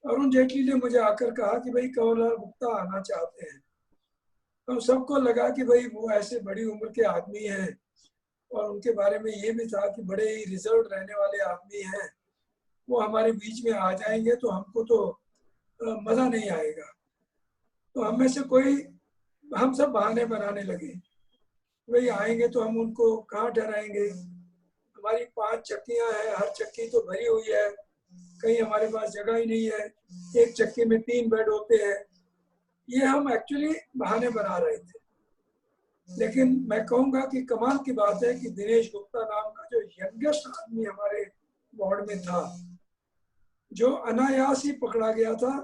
अरुण जेटली ने मुझे आकर कहा कि भाई कंवरलाल गुप्ता आना चाहते हैं। तो सबको लगा कि भाई वो ऐसे बड़ी उम्र के आदमी हैं, और उनके बारे में ये भी था कि बड़े ही रिजर्व रहने वाले आदमी हैं, वो हमारे बीच में आ जाएंगे तो हमको तो मजा नहीं आएगा। तो हम में से हम सब बहाने बनाने लगे, वही आएंगे तो हम उनको कहाँ ठहराएंगे। हमारी 5 चक्कियां हैं, हर चक्की तो भरी हुई है, कहीं हमारे पास जगह ही नहीं है, एक चक्की में 3 बेड होते हैं। ये हम एक्चुअली बहाने बना रहे थे। लेकिन मैं कहूँगा कि कमाल की बात है कि दिनेश गुप्ता नाम का जो यंगेस्ट आदमी हमारे वार्ड में था, जो अनायास ही पकड़ा गया था।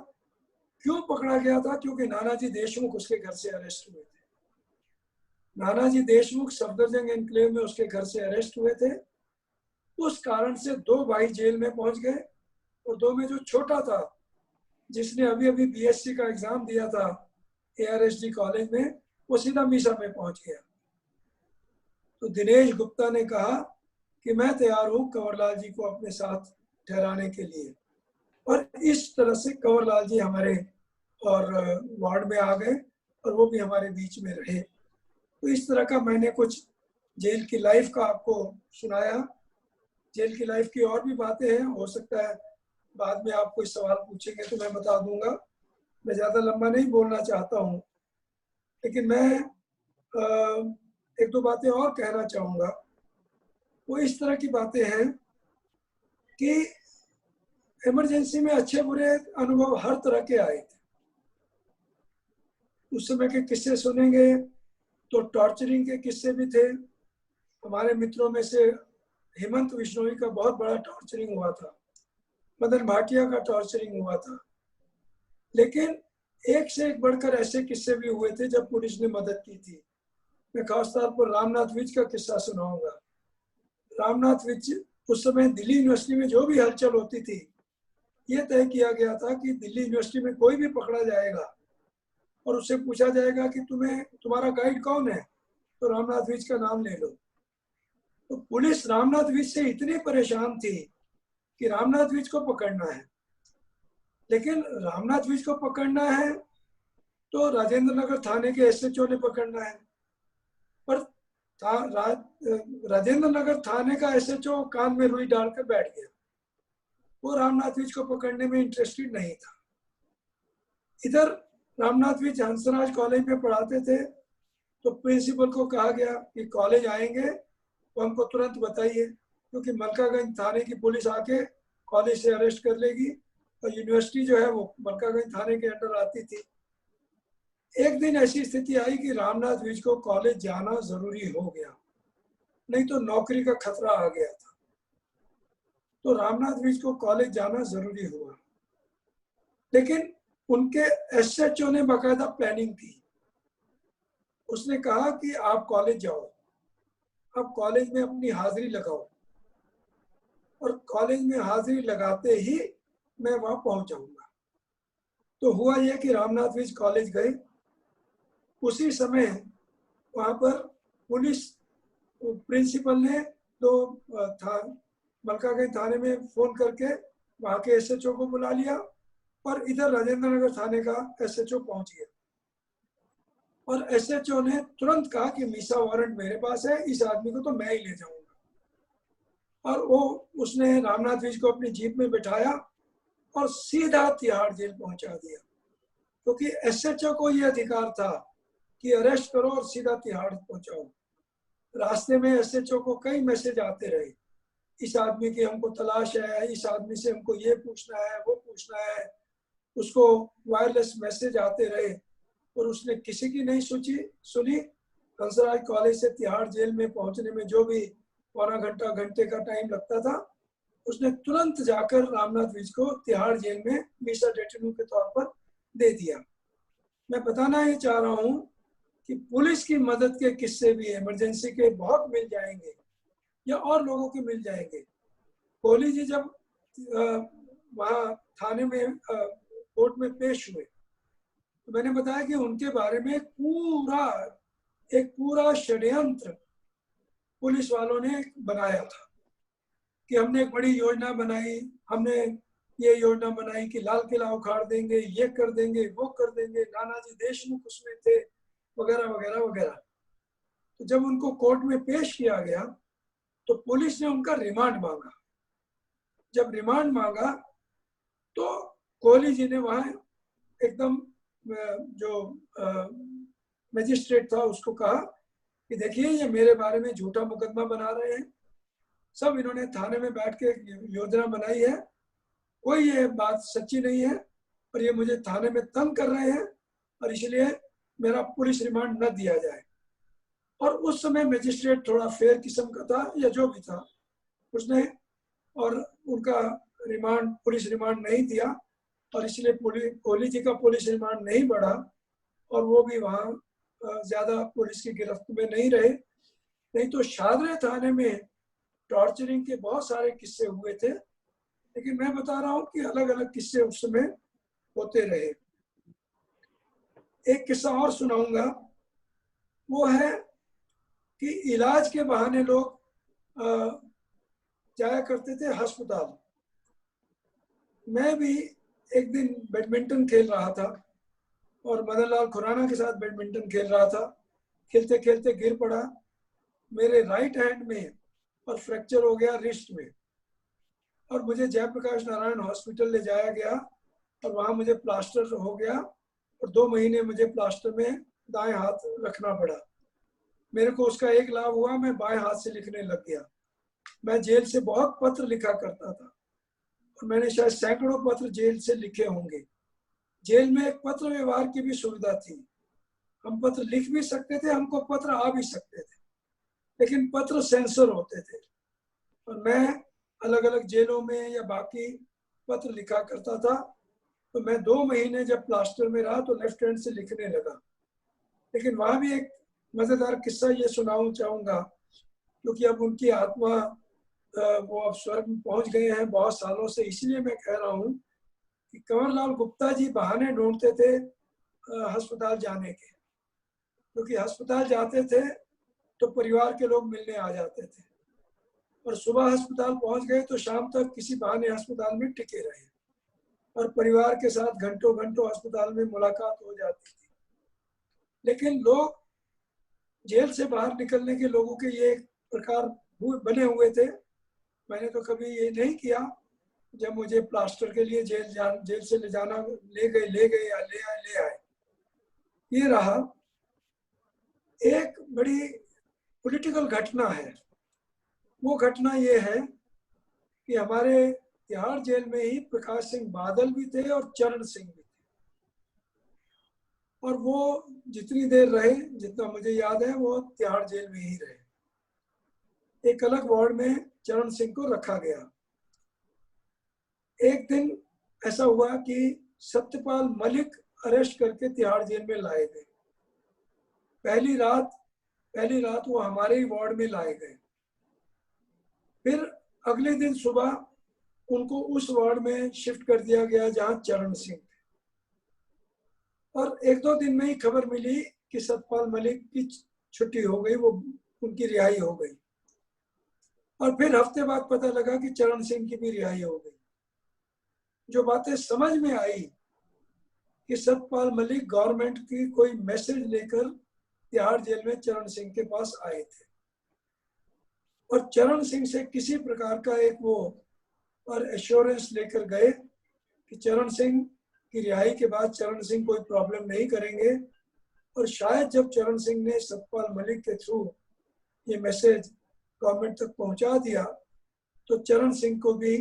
क्यों पकड़ा गया था? क्योंकि नानाजी देशमुख उसके घर से अरेस्ट हुए थे। नानाजी देशमुख सफदरजंग एनक्लेव में उसके घर से अरेस्ट हुए थे, उस कारण से 2 भाई जेल में पहुंच गए और 2 में जो छोटा था, जिसने अभी अभी बीएससी का एग्जाम दिया था ARSD कॉलेज में, वो सीधा मीसा में पहुंच गया। तो दिनेश गुप्ता ने कहा कि मैं तैयार हूं कंवरलाल जी को अपने साथ ठहराने के लिए, और इस तरह से कंवरलाल जी हमारे और वार्ड में आ गए और वो भी हमारे बीच में रहे। तो इस तरह का मैंने कुछ जेल की लाइफ का आपको सुनाया। जेल की लाइफ की और भी बातें हैं, हो सकता है बाद में आप कोई सवाल पूछेंगे तो मैं बता दूंगा। मैं ज़्यादा लंबा नहीं बोलना चाहता हूँ, लेकिन मैं 1-2 बातें और कहना चाहूँगा। वो इस तरह की बातें हैं कि इमरजेंसी में अच्छे बुरे अनुभव हर तरह के आए थे। उस समय के किस्से सुनेंगे तो टॉर्चरिंग के किस्से भी थे। हमारे मित्रों में से हेमंत बिश्नोई का बहुत बड़ा टॉर्चरिंग हुआ था, मदन भाटिया का टॉर्चरिंग हुआ था, लेकिन एक से एक बढ़कर ऐसे किस्से भी हुए थे जब पुलिस ने मदद की थी। मैं खासतौर पर रामनाथ विज का किस्सा सुनाऊंगा। रामनाथ विज, उस समय दिल्ली यूनिवर्सिटी में जो भी हलचल होती थी, ये तय किया गया था कि दिल्ली यूनिवर्सिटी में कोई भी पकड़ा जाएगा और उससे पूछा जाएगा कि तुम्हारा गाइड कौन है, तो रामनाथ विज का नाम ले लो। तो पुलिस रामनाथ विज से इतनी परेशान थी कि रामनाथ विज को पकड़ना है, लेकिन रामनाथ विज को पकड़ना है तो राजेंद्र नगर थाने के SHO ने पकड़ना है, पर राजेंद्र नगर थाने का SHO कान में रुई डालकर बैठ गया। वो रामनाथ विज को पकड़ने में इंटरेस्टेड नहीं था। इधर रामनाथ विज हंसराज कॉलेज में पढ़ाते थे, तो प्रिंसिपल को कहा गया कि कॉलेज आएंगे तो हमको तुरंत बताइए, क्योंकि मलकागंज थाने की पुलिस आके कॉलेज से अरेस्ट कर लेगी और यूनिवर्सिटी जो है वो मलकागंज थाने के अंडर आती थी। एक दिन ऐसी स्थिति आई कि रामनाथ विज को कॉलेज जाना जरूरी हो गया, नहीं तो नौकरी का खतरा आ गया था। तो रामनाथ विज को कॉलेज जाना जरूरी हुआ, लेकिन उनके SHO ने बाकायदा प्लानिंग की। उसने कहा कि आप कॉलेज जाओ, आप कॉलेज में अपनी हाजिरी लगाओ, और कॉलेज में हाजिरी लगाते ही मैं वहां पहुंच जाऊंगा। तो हुआ यह कि रामनाथ विज कॉलेज गए। उसी समय वहां पर पुलिस प्रिंसिपल ने तो मलकागंज थाने में फोन करके वहां के SHO को बुला लिया, और इधर राजेंद्र नगर थाने का SHO पहुंच गया, और SHO ने तुरंत कहा कि मीसा वारंट मेरे पास है, इस आदमी को तो मैं ही ले जाऊंगा। और वो उसने रामनाथ विज को अपनी जीप में बिठाया और सीधा तिहाड़ जेल पहुंचा दिया, क्योंकि SHO को ये अधिकार था कि अरेस्ट करो और सीधा तिहाड़ पहुंचाओ। रास्ते में SHO को कई मैसेज आते रहे, इस आदमी की हमको तलाश है, इस आदमी से हमको ये पूछना है, वो पूछना है। उसको वायरलेस मैसेज आते रहे, और उसने किसी की नहीं सुनी। हंसराज कॉलेज से तिहाड़ जेल में पहुंचने में जो भी पौना घंटे का टाइम लगता था, उसने तुरंत जाकर रामनाथ विज को तिहाड़ जेल में मीसा डेटेन्यू के तौर पर दे दिया। मैं बताना ये चाह रहा हूँ कि पुलिस की मदद के किस्से भी इमरजेंसी के बहुत मिल जाएंगे, या और लोगों के मिल जाएंगे। कोहली जी जब वहाँ थाने में कोर्ट में पेश हुए, तो मैंने बताया कि उनके बारे में एक पूरा षड्यंत्र पुलिस वालों ने बनाया था, कि हमने एक बड़ी योजना बनाई, हमने ये योजना बनाई कि लाल किला उखाड़ देंगे, ये कर देंगे, वो कर देंगे, नानाजी देशमुख उसमें थे, वगैरह वगैरह वगैरह। तो जब उनको कोर्ट में पेश किया गया तो पुलिस ने उनका रिमांड मांगा। जब रिमांड मांगा तो कोहली जी ने वहां एकदम जो मजिस्ट्रेट था उसको कहा कि देखिए ये मेरे बारे में झूठा मुकदमा बना रहे हैं, सब इन्होंने थाने में बैठ के योजना बनाई है, कोई ये बात सच्ची नहीं है, और ये मुझे थाने में तंग कर रहे हैं, और इसलिए मेरा पुलिस रिमांड न दिया जाए। और उस समय मजिस्ट्रेट थोड़ा फेयर किस्म का था या जो भी था, उसने और उनका रिमांड, पुलिस रिमांड नहीं दिया, और इसलिए कोहली जी का पुलिस रिमांड नहीं बढ़ा, और वो भी वहाँ ज्यादा पुलिस की गिरफ्त में नहीं रहे। नहीं तो शादरे थाने में टॉर्चरिंग के बहुत सारे किस्से हुए थे, लेकिन मैं बता रहा हूँ कि अलग अलग किस्से उस समय होते रहे। एक किस्सा और सुनाऊंगा, वो है कि इलाज के बहाने लोग जाया करते थे अस्पताल। मैं भी एक दिन बैडमिंटन खेल रहा था और मदन लाल खुराना के साथ बैडमिंटन खेल रहा था। खेलते खेलते गिर पड़ा मेरे राइट हैंड में और फ्रैक्चर हो गया रिस्ट में, और मुझे जयप्रकाश नारायण हॉस्पिटल ले जाया गया और वहाँ मुझे प्लास्टर हो गया और 2 महीने मुझे प्लास्टर में दाएं हाथ रखना पड़ा। मेरे को उसका एक लाभ हुआ, मैं बाएं हाथ से लिखने लग गया। मैं जेल से बहुत पत्र लिखा करता था और मैंने शायद सैकड़ों पत्र जेल से लिखे होंगे। जेल में एक पत्र व्यवहार की भी सुविधा थी, हम पत्र लिख भी सकते थे, हमको पत्र आ भी सकते थे, लेकिन पत्र सेंसर होते थे। और मैं अलग अलग जेलों में या बाकी पत्र लिखा करता था। तो मैं 2 महीने जब प्लास्टर में रहा तो लेफ्ट हैंड से लिखने लगा। लेकिन वहाँ भी एक मजेदार किस्सा ये सुनाऊं चाहूंगा, क्योंकि अब उनकी आत्मा वो अब स्वर्ग में पहुंच गए हैं बहुत सालों से, इसलिए मैं कह रहा हूँ कि कंवरलाल गुप्ता जी बहाने ढूंढते थे अस्पताल जाने के, क्योंकि अस्पताल जाते थे तो परिवार के लोग मिलने आ जाते थे, और सुबह अस्पताल पहुंच गए तो शाम तक किसी बहाने अस्पताल में टिके रहे और परिवार के साथ घंटों घंटों अस्पताल में मुलाकात हो जाती थी। लेकिन लोग जेल से बाहर निकलने के लोगों के ये एक प्रकार बने हुए थे। मैंने तो कभी ये नहीं किया, जब मुझे प्लास्टर के लिए जेल से ले जाना, ले गए या ले आए। ये रहा एक बड़ी पॉलिटिकल घटना है। वो घटना ये है कि हमारे तिहाड़ जेल में ही प्रकाश सिंह बादल भी थे और चरण सिंह भी थे, और वो जितनी देर रहे, जितना मुझे याद है, वो तिहाड़ जेल में ही रहे। एक अलग वार्ड में चरण सिंह को रखा गया। एक दिन ऐसा हुआ कि सत्यपाल मलिक अरेस्ट करके तिहाड़ जेल में लाए गए। पहली रात वो हमारे ही वार्ड में लाए गए। फिर अगले दिन सुबह उनको उस वार्ड में शिफ्ट कर दिया गया जहां चरण सिंह थे, और 1-2 दिन में ही खबर मिली कि सतपाल मलिक की छुट्टी हो गई, वो उनकी रिहाई हो गई। और फिर हफ्ते बाद पता लगा कि चरण सिंह की भी रिहाई हो गई। जो बातें समझ में आई कि सतपाल मलिक गवर्नमेंट की कोई मैसेज लेकर तिहाड़ जेल में चरण सिंह के पास आए थे, और चरण सिंह से किसी प्रकार का एक वो और एश्योरेंस लेकर गए कि चरण सिंह की रिहाई के बाद चरण सिंह कोई प्रॉब्लम नहीं करेंगे। और शायद जब चरण सिंह ने सतपाल मलिक के थ्रू ये मैसेज गवर्नमेंट तक पहुंचा दिया तो चरण सिंह को भी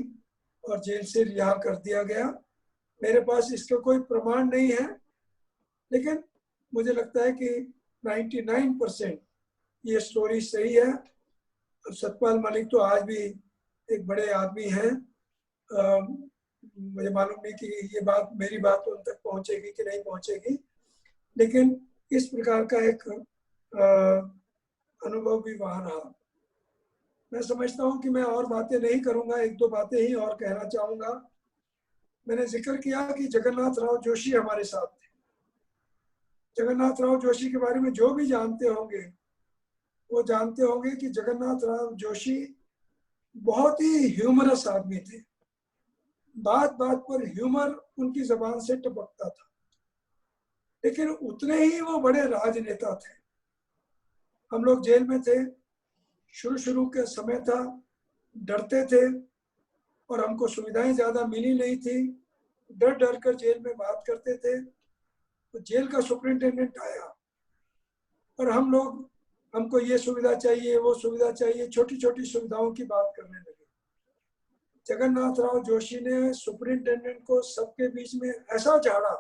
और जेल से रिहा कर दिया गया। मेरे पास इसका कोई प्रमाण नहीं है, लेकिन मुझे लगता है कि 99% ये स्टोरी सही है। अब सतपाल मलिक तो आज भी एक बड़े आदमी हैं। मुझे मालूम नहीं कि ये बात, मेरी बात उन तक पहुंचेगी कि नहीं पहुंचेगी, लेकिन इस प्रकार का एक अनुभव भी वहां रहा। मैं समझता हूं कि मैं और बातें नहीं करूंगा, 1-2 बातें ही और कहना चाहूंगा। मैंने जिक्र किया कि जगन्नाथ राव जोशी हमारे साथ थे। जगन्नाथ राव जोशी के बारे में जो भी जानते होंगे वो जानते होंगे कि जगन्नाथ राव जोशी बहुत ही ह्यूमरस आदमी थे। बात बात पर ह्यूमर उनकी जबान से टपकता था, लेकिन उतने ही वो बड़े राजनेता थे। हम लोग जेल में थे, शुरू के समय था, डरते थे और हमको सुविधाएं ज्यादा मिली नहीं थी, डर कर जेल में बात करते थे। तो जेल का सुपरिंटेंडेंट आया और हमको ये सुविधा चाहिए, वो सुविधा चाहिए, छोटी छोटी सुविधाओं की बात करने लगे। जगन्नाथ राव जोशी ने सुपरिंटेंडेंट को सबके बीच में ऐसा झाड़ा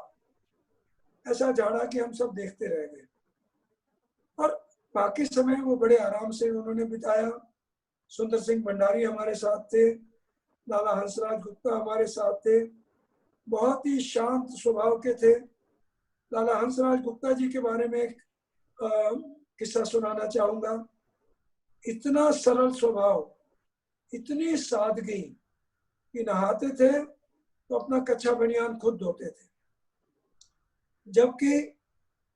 कि हम सब देखते रह गए, और बाकी समय वो बड़े आराम से उन्होंने बिताया। सुंदर सिंह भंडारी हमारे साथ थे, लाला हंसराज गुप्ता हमारे साथ थे, बहुत ही शांत स्वभाव के थे। लाला हंसराज गुप्ता जी के बारे में एक किस्सा सुनाना चाहूंगा। इतना सरल स्वभाव, इतनी सादगी कि नहाते थे तो अपना कच्चा बनियान खुद धोते थे। जबकि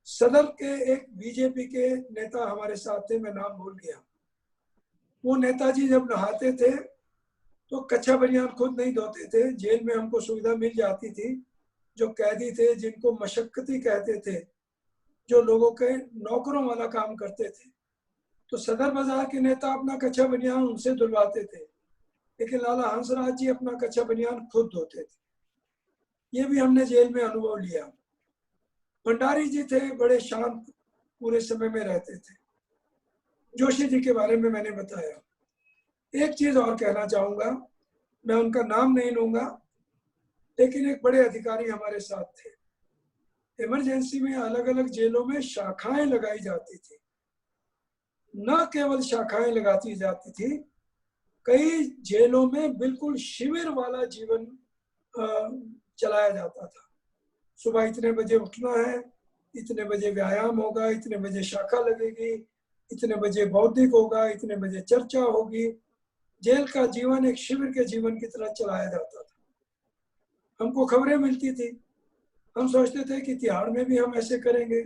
सदर के एक बीजेपी के नेता हमारे साथ थे, मैं नाम भूल गया, वो नेताजी जब नहाते थे तो कच्चा बनियान खुद नहीं धोते थे। जेल में हमको सुविधा मिल जाती थी, जो कैदी थे जिनको मशक्कती कहते थे, जो लोगों के नौकरों वाला काम करते थे, तो सदर बाजार के नेता अपना कच्चा बनियान उनसे धुलवाते थे, लेकिन लाला हंसराज जी अपना कच्चा बनियान खुद धोते थे। ये भी हमने जेल में अनुभव लिया। भंडारी जी थे, बड़े शांत पूरे समय में रहते थे। जोशी जी के बारे में मैंने बताया। एक चीज और कहना चाहूंगा, मैं उनका नाम नहीं लूंगा, लेकिन एक बड़े अधिकारी हमारे साथ थे। इमरजेंसी में अलग अलग जेलों में शाखाएं लगाई जाती थी। न केवल शाखाएं लगाती जाती थी, कई जेलों में बिल्कुल शिविर वाला जीवन चलाया जाता था। सुबह इतने बजे उठना है, इतने बजे व्यायाम होगा, इतने बजे शाखा लगेगी, इतने बजे बौद्धिक होगा, इतने बजे चर्चा होगी। जेल का जीवन एक शिविर के जीवन की तरह चलाया जाता था। हमको खबरें मिलती थी, हम सोचते थे कि तिहाड़ में भी हम ऐसे करेंगे,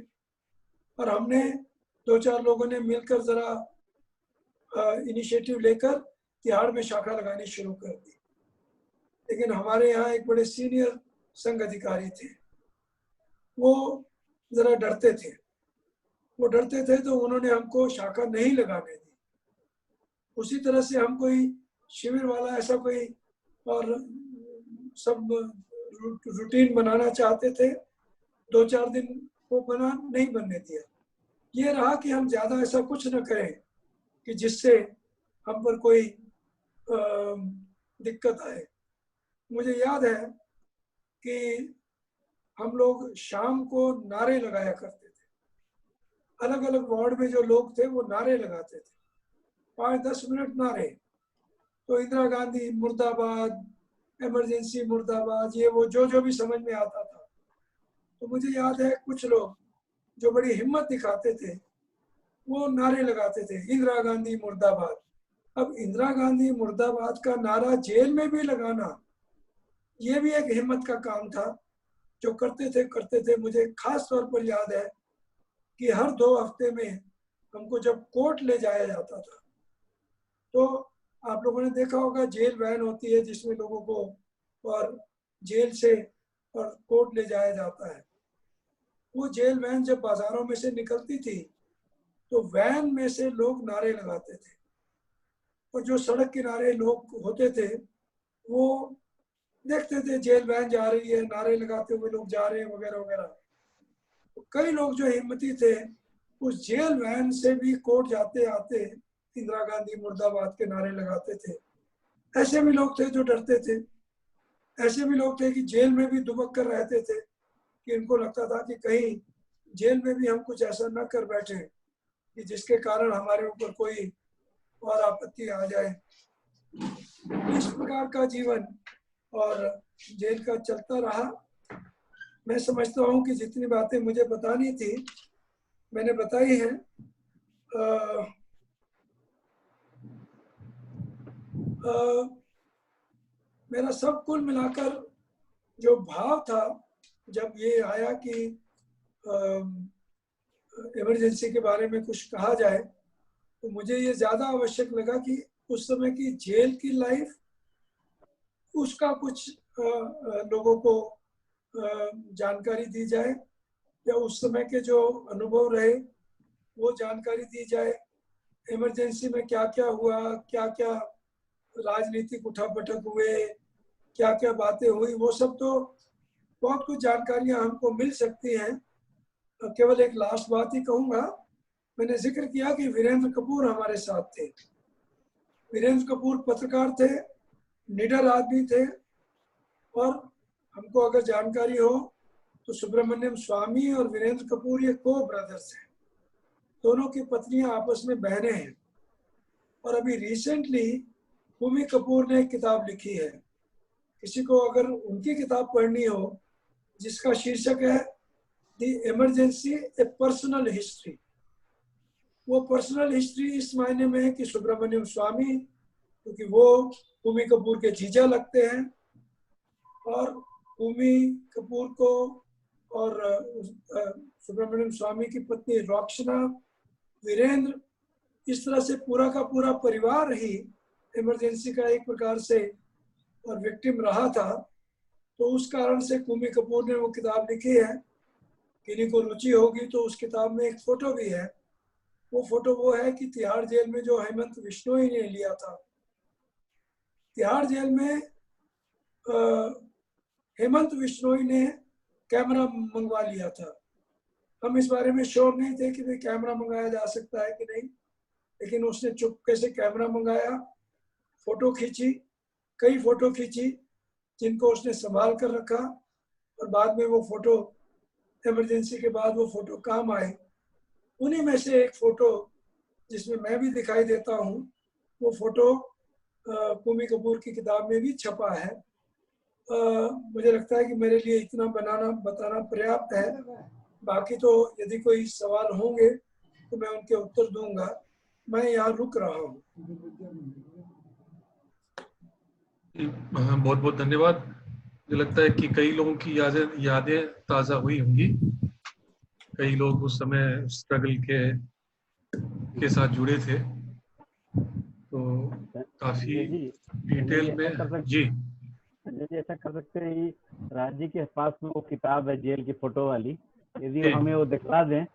और हमने 2-4 लोगों ने मिलकर जरा इनिशिएटिव लेकर तिहाड़ में शाखा लगानी शुरू कर दी। लेकिन हमारे यहाँ एक बड़े सीनियर संघ अधिकारी थे, वो जरा डरते थे। वो डरते थे तो उन्होंने हमको शाखा नहीं लगाने दी। उसी तरह से हम कोई शिविर वाला ऐसा कोई और सब रूटीन बनाना चाहते थे, 2-4 दिन वो नहीं बनने दिया। ये रहा कि हम ज्यादा ऐसा कुछ न करें कि जिससे हम पर कोई दिक्कत आए। मुझे याद है कि हम लोग शाम को नारे लगाया करते थे। अलग अलग वार्ड में जो लोग थे वो नारे लगाते थे, 5-10 मिनट नारे। तो इंदिरा गांधी मुर्दाबाद, इमरजेंसी मुर्दाबाद, ये वो जो भी समझ में आता था। तो मुझे याद है कुछ लोग जो बड़ी हिम्मत दिखाते थे वो नारे लगाते थे, इंदिरा गांधी मुर्दाबाद। अब इंदिरा गांधी मुर्दाबाद का नारा जेल में भी लगाना, ये भी एक हिम्मत का काम था जो करते थे। मुझे खास तौर पर याद है कि हर 2 हफ्ते में हमको जब कोर्ट ले जाया जाता था, तो आप लोगों ने देखा होगा जेल वैन होती है जिसमें लोगों को और जेल से और कोर्ट ले जाया जाता है। वो जेल वैन जब बाजारों में से निकलती थी तो वैन में से लोग नारे लगाते थे, और जो सड़क किनारे लोग होते थे वो देखते थे जेल वैन जा रही है, नारे लगाते हुए लोग जा रहे हैं वगैरह वगैरह। तो कई लोग जो हिम्मती थे उस जेल वैन से भी कोर्ट जाते आते इंदिरा गांधी मुर्दाबाद के नारे लगाते थे। ऐसे भी लोग थे जो डरते थे, ऐसे भी लोग थे कि जेल में भी दुबक कर रहते थे कि इनको लगता था कि कहीं जेल में भी हम कुछ ऐसा न कर बैठे कि जिसके कारण हमारे ऊपर कोई और आपत्ति आ जाए। इस प्रकार का जीवन और जेल का चलता रहा। मैं समझता हूँ कि जितनी बातें मुझे बतानी थी मैंने बताई हैं। मेरा सब कुल मिलाकर जो भाव था जब ये आया कि इमरजेंसी के बारे में कुछ कहा जाए, तो मुझे ये ज़्यादा आवश्यक लगा कि उस समय की जेल की लाइफ, उसका कुछ लोगों को जानकारी दी जाए, या उस समय के जो अनुभव रहे वो जानकारी दी जाए। इमरजेंसी में क्या क्या हुआ, क्या क्या राजनीतिक उठापटक हुए, क्या क्या बातें हुई, वो सब तो बहुत कुछ जानकारियां हमको मिल सकती हैं। केवल एक लास्ट बात ही कहूँगा, मैंने जिक्र किया कि वीरेंद्र कपूर हमारे साथ थे। वीरेंद्र कपूर पत्रकार थे, निडर आदमी थे, और हमको अगर जानकारी हो तो सुब्रमण्यम स्वामी और वीरेंद्र कपूर ये को ब्रदर्स हैं, दोनों की पत्नियां आपस में बहनें हैं। और अभी रिसेंटली भूमि कपूर ने एक किताब लिखी है, किसी को अगर उनकी किताब पढ़नी हो जिसका शीर्षक है the emergency A personal history. वो पर्सनल हिस्ट्री इस मायने में है कि सुब्रमण्यम स्वामी क्योंकि वो कूमी कपूर के जीजा लगते हैं और कूमी कपूर को और सुब्रमण्यम स्वामी की पत्नी रोक्षना, वीरेंद्र, इस तरह से पूरा का पूरा परिवार ही इमरजेंसी का एक प्रकार से और विक्टिम रहा था। तो उस कारण से कूमी कपूर ने वो किताब लिखी है। किन्हीं को रुचि होगी तो उस किताब में एक फोटो भी है। वो फोटो वो है कि तिहाड़ जेल में जो हेमंत बिश्नोई ने लिया था। तिहाड़ जेल में हेमंत बिश्नोई ने कैमरा मंगवा लिया था। हम इस बारे में श्योर नहीं थे कि भाई कैमरा मंगाया जा सकता है कि नहीं, लेकिन उसने चुपके से कैमरा मंगाया, फोटो खींची, कई फोटो खींची जिनको उसने संभाल कर रखा और बाद में वो फोटो इमरजेंसी के बाद वो फोटो काम आए। उन्हीं में से एक फोटो जिसमें मैं भी दिखाई देता हूँ, वो फोटो कूमी कपूर की किताब में भी छपा है। मुझे लगता है कि मेरे लिए इतना बताना पर्याप्त है। बाकी तो यदि कोई सवाल होंगे तो मैं उनके उत्तर दूंगा। मैं यहाँ रुक रहा हूँ। बहुत बहुत धन्यवाद। मुझे लगता है कि कई लोगों की यादें ताज़ा हुई होंगी। कई लोग उस समय स्ट्रगल के साथ जुड़े थे, तो काफी डिटेल में। जी ऐसा कर सकते हैं कि राज जी के पास में वो किताब है जेल की फोटो वाली, यदि हमें वो दिखा दें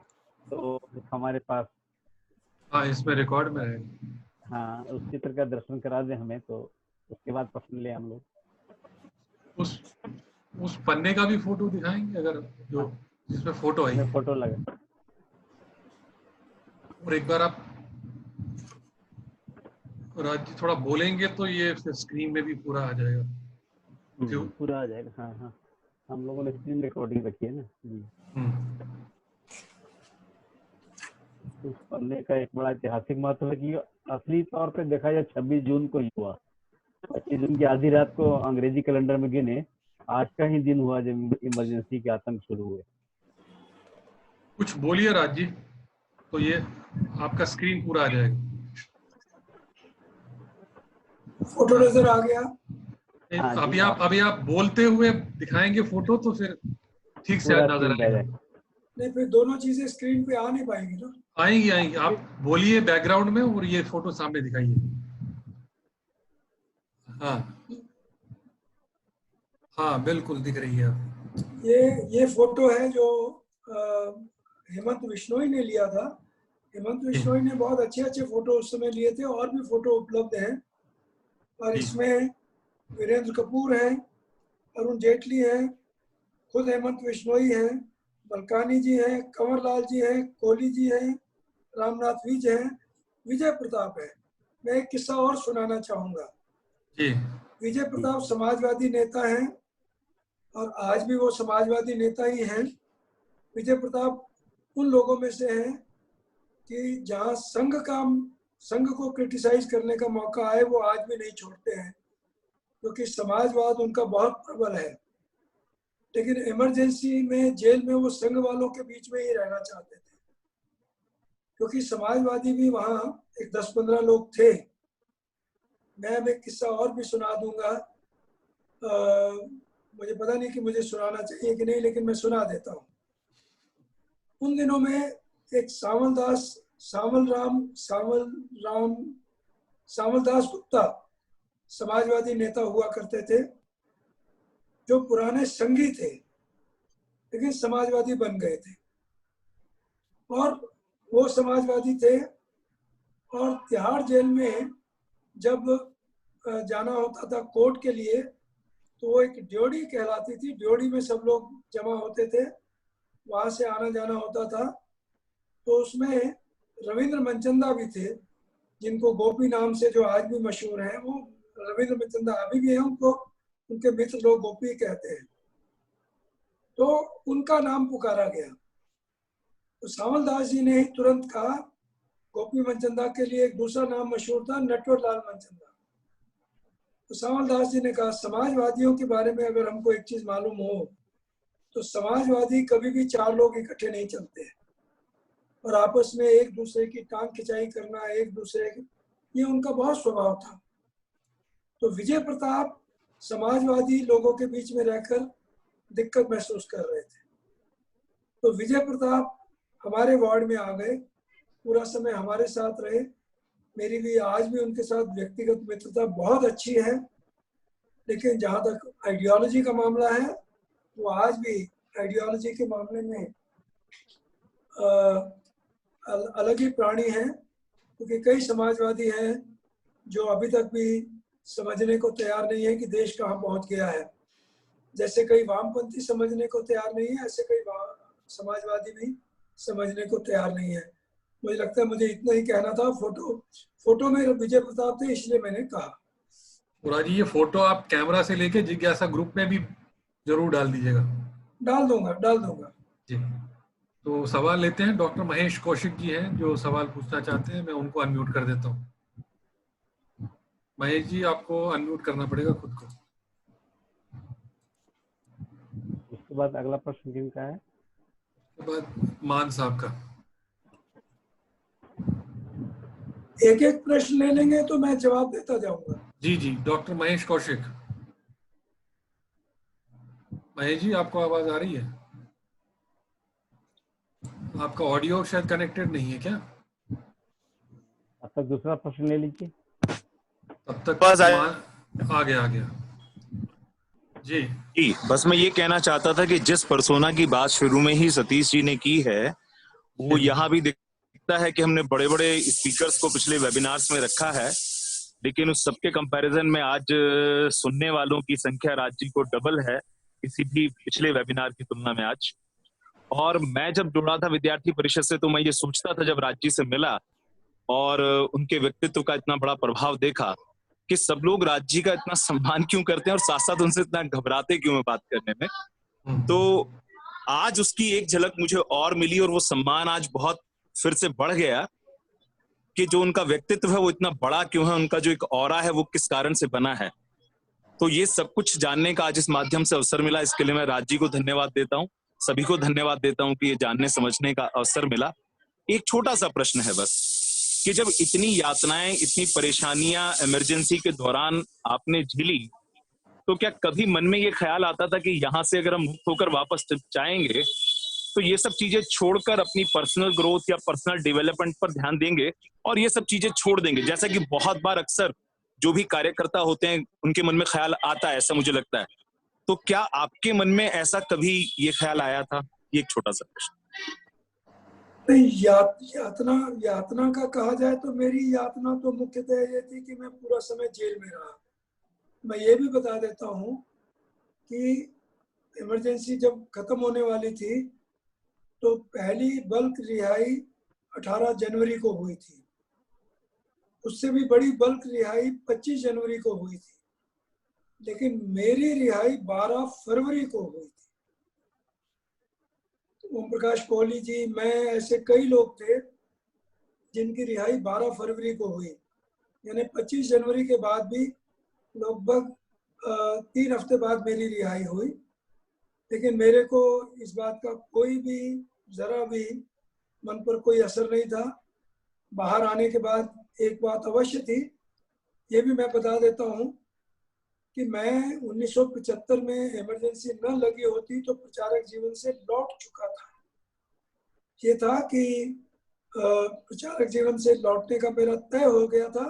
तो हमारे पास, हाँ, इसमें रिकॉर्ड में है। हाँ, उस चित्र का दर्शन करा दें हमें, तो उसके बाद प्रश्न ले हम लोग। उस पन्ने का भी फोटो दिखाएंगे अगर, जो जिसमें फोटो आई, फोटो लगा। और एक बार आप राज जी थोड़ा बोलेंगे तो ये स्क्रीन में भी पूरा आ जाएगा। पूरा आ जाएगा। हाँ हाँ, हम लोगों ने स्क्रीन रिकॉर्डिंग रखी है ना जी। उस पन्ने का एक बड़ा ऐतिहासिक महत्व है कि असली तौर पे देखा जाए 26 जून को ही हुआ। 25 जून की आधी रात को अंग्रेजी कैलेंडर में गिने आज का ही दिन हुआ जब इमरजेंसी के आतंक शुरू हुए। कुछ बोलिए राज जी, तो ये आपका स्क्रीन पूरा आ जाएगा। फोटो नजर आ गया। अभी आप बोलते हुए दिखाएंगे फोटो तो फिर ठीक से नजर आएगा। नहीं, फिर दोनों चीजें स्क्रीन पे आ नहीं पाएंगी ना। आएंगी। आप बोलिए बैकग्राउंड में और ये फोटो सामने दिखाइए। हाँ बिल्कुल दिख रही है। ये फोटो है जो हेमंत बिश्नोई ने लिया था। हेमंत बिश्नोई ने बहुत अच्छे अच्छे फोटो उस समय लिए थे, और भी फोटो उपलब्ध हैं। और इसमें वीरेंद्र कपूर हैं, अरुण जेटली हैं, खुद हेमंत बिश्नोई हैं, बलकानी जी हैं, कंवर लाल जी हैं, कोहली जी हैं, रामनाथ विज हैं, विजय प्रताप है। मैं एक किस्सा और सुनाना चाहूंगा। विजय प्रताप समाजवादी नेता हैं और आज भी वो समाजवादी नेता ही हैं। विजय प्रताप उन लोगों में से हैं कि जहां संघ को क्रिटिसाइज करने का मौका आए वो आज भी नहीं छोड़ते हैं, क्योंकि समाजवाद उनका बहुत प्रबल है। लेकिन इमरजेंसी में जेल में वो संघ वालों के बीच में ही रहना चाहते थे, क्योंकि समाजवादी भी वहाँ एक 10-15 लोग थे। मैं एक किस्सा और भी सुना दूंगा। मुझे पता नहीं कि मुझे सुनाना चाहिए कि नहीं, लेकिन मैं सुना देता हूँ। उन दिनों में एक सावलदास गुप्ता समाजवादी नेता हुआ करते थे, जो पुराने संघी थे लेकिन समाजवादी बन गए थे। और वो समाजवादी थे, और तिहाड़ जेल में जब जाना होता था कोर्ट के लिए, तो वो एक ड्योढ़ी कहलाती थी। ड्योढ़ी में सब लोग जमा होते थे, वहां से आना जाना होता था। तो उसमें रविंद्र मनचंदा भी थे, जिनको गोपी नाम से जो आज भी मशहूर हैं, वो रविंद्र मनचंदा अभी भी हैं, उनको उनके मित्र लोग गोपी कहते हैं। तो उनका नाम पुकारा गया, तो सावलदास जी ने ही तुरंत कहा, गोपी मनचंदा के लिए एक दूसरा नाम मशहूर था, नटवरलाल मनचंदा। तो सावलदास जी ने कहा, समाजवादियों के बारे में अगर हमको एक चीज मालूम हो तो समाजवादी कभी भी 4 लोग इकट्ठे नहीं चलते हैं, और आपस में एक दूसरे की टांग खिंचाई करना, एक दूसरे, ये उनका बहुत स्वभाव था। तो विजय प्रताप समाजवादी लोगों के बीच में रहकर दिक्कत महसूस कर रहे थे। तो विजय प्रताप हमारे वार्ड में आ गए, पूरा समय हमारे साथ रहे। मेरी भी आज भी उनके साथ व्यक्तिगत मित्रता बहुत अच्छी है, लेकिन जहाँ तक आइडियोलॉजी का मामला है, वो आज भी आइडियोलॉजी के मामले में अलग ही प्राणी हैं, क्योंकि कई समाजवादी हैं जो अभी तक भी समझने को तैयार नहीं है कि देश कहाँ पहुँच गया है। जैसे कई वामपंथी समझने को तैयार नहीं है, ऐसे कई समाजवादी भी समझने को तैयार नहीं है। मुझे लगता है मुझे इतना ही कहना था। फोटो में विजय प्रताप थे, इसलिए मैंने कहा। मुराद जी, ये फोटो आप कैमरा से लेके जिज्ञासा ग्रुप में भी जरूर डाल दीजिएगा। डाल दूंगा जी। तो सवाल लेते हैं। डॉक्टर महेश कौशिक जी हैं जो सवाल पूछना चाहते हैं, मैं उनको अनम्यूट कर देता हूँ। महेश जी, आपको अनम्यूट करना पड़ेगा खुद को। उसके बाद अगला प्रश्न किनका है? उसके बाद मान साहब का। एक एक प्रश्न ले लेंगे तो मैं जवाब देता जाऊंगा। जी जी, डॉक्टर महेश कौशिक। महेश जी, आपको आवाज आ रही है? आपका ऑडियो शायद कनेक्टेड नहीं है क्या? अब तक दूसरा प्रश्न ले लीजिए। तब तक आ गया जी। बस मैं ये कहना चाहता था कि जिस पर्सोना की बात शुरू में ही सतीश जी ने की है, वो यहाँ भी दिखता है कि हमने बड़े बड़े स्पीकर्स को पिछले वेबिनार्स में रखा है, लेकिन उस सबके कंपैरिजन में आज सुनने वालों की संख्या राज्य को डबल है किसी भी पिछले वेबिनार की तुलना में आज। और मैं जब जुड़ा था विद्यार्थी परिषद से, तो मैं ये सोचता था जब राज्य से मिला और उनके व्यक्तित्व का इतना बड़ा प्रभाव देखा कि सब लोग राज्य का इतना सम्मान क्यों करते हैं और साथ साथ उनसे इतना घबराते क्यों है बात करने में। तो आज उसकी एक झलक मुझे और मिली और वो सम्मान आज बहुत फिर से बढ़ गया कि जो उनका व्यक्तित्व है वो इतना बड़ा क्यों है, उनका जो एक ऑरा है वो किस कारण से बना है। तो ये सब कुछ जानने का आज इस माध्यम से अवसर मिला, इसके लिए मैं राज्य को धन्यवाद देता हूँ, सभी को धन्यवाद देता हूँ कि ये जानने समझने का अवसर मिला। एक छोटा सा प्रश्न है बस कि जब इतनी यातनाएं, इतनी परेशानियां इमरजेंसी के दौरान आपने झेली, तो क्या कभी मन में ये ख्याल आता था कि यहाँ से अगर हम मुक्त होकर वापस जाएंगे तो ये सब चीजें छोड़कर अपनी पर्सनल ग्रोथ या पर्सनल डेवलपमेंट पर ध्यान देंगे और ये सब चीजें छोड़ देंगे, जैसा कि बहुत बार अक्सर जो भी कार्यकर्ता होते हैं उनके मन में ख्याल आता है, ऐसा मुझे लगता है। तो क्या आपके मन में ऐसा कभी ये ख्याल आया था? ये एक छोटा सा प्रश्न। यातना का कहा जाए तो मेरी यातना तो मुख्यतः ये थी कि मैं पूरा समय जेल में रहा। मैं ये भी बता देता हूँ कि इमरजेंसी जब खत्म होने वाली थी तो पहली बल्क रिहाई 18 जनवरी को हुई थी, उससे भी बड़ी बल्क रिहाई 25 जनवरी को हुई थी, लेकिन मेरी रिहाई 12 फरवरी को हुई थी। ओम प्रकाश कोहली जी, मैं, ऐसे कई लोग थे जिनकी रिहाई 12 फरवरी को हुई, यानी 25 जनवरी के बाद भी लगभग 3 हफ्ते बाद मेरी रिहाई हुई। लेकिन मेरे को इस बात का कोई भी जरा भी मन पर कोई असर नहीं था। बाहर आने के बाद एक बात अवश्य थी, ये भी मैं बता देता हूँ कि मैं 1975 में इमरजेंसी न लगी होती तो प्रचारक जीवन से लौट चुका था। ये था कि प्रचारक जीवन से लौटने का मेरा तय हो गया था,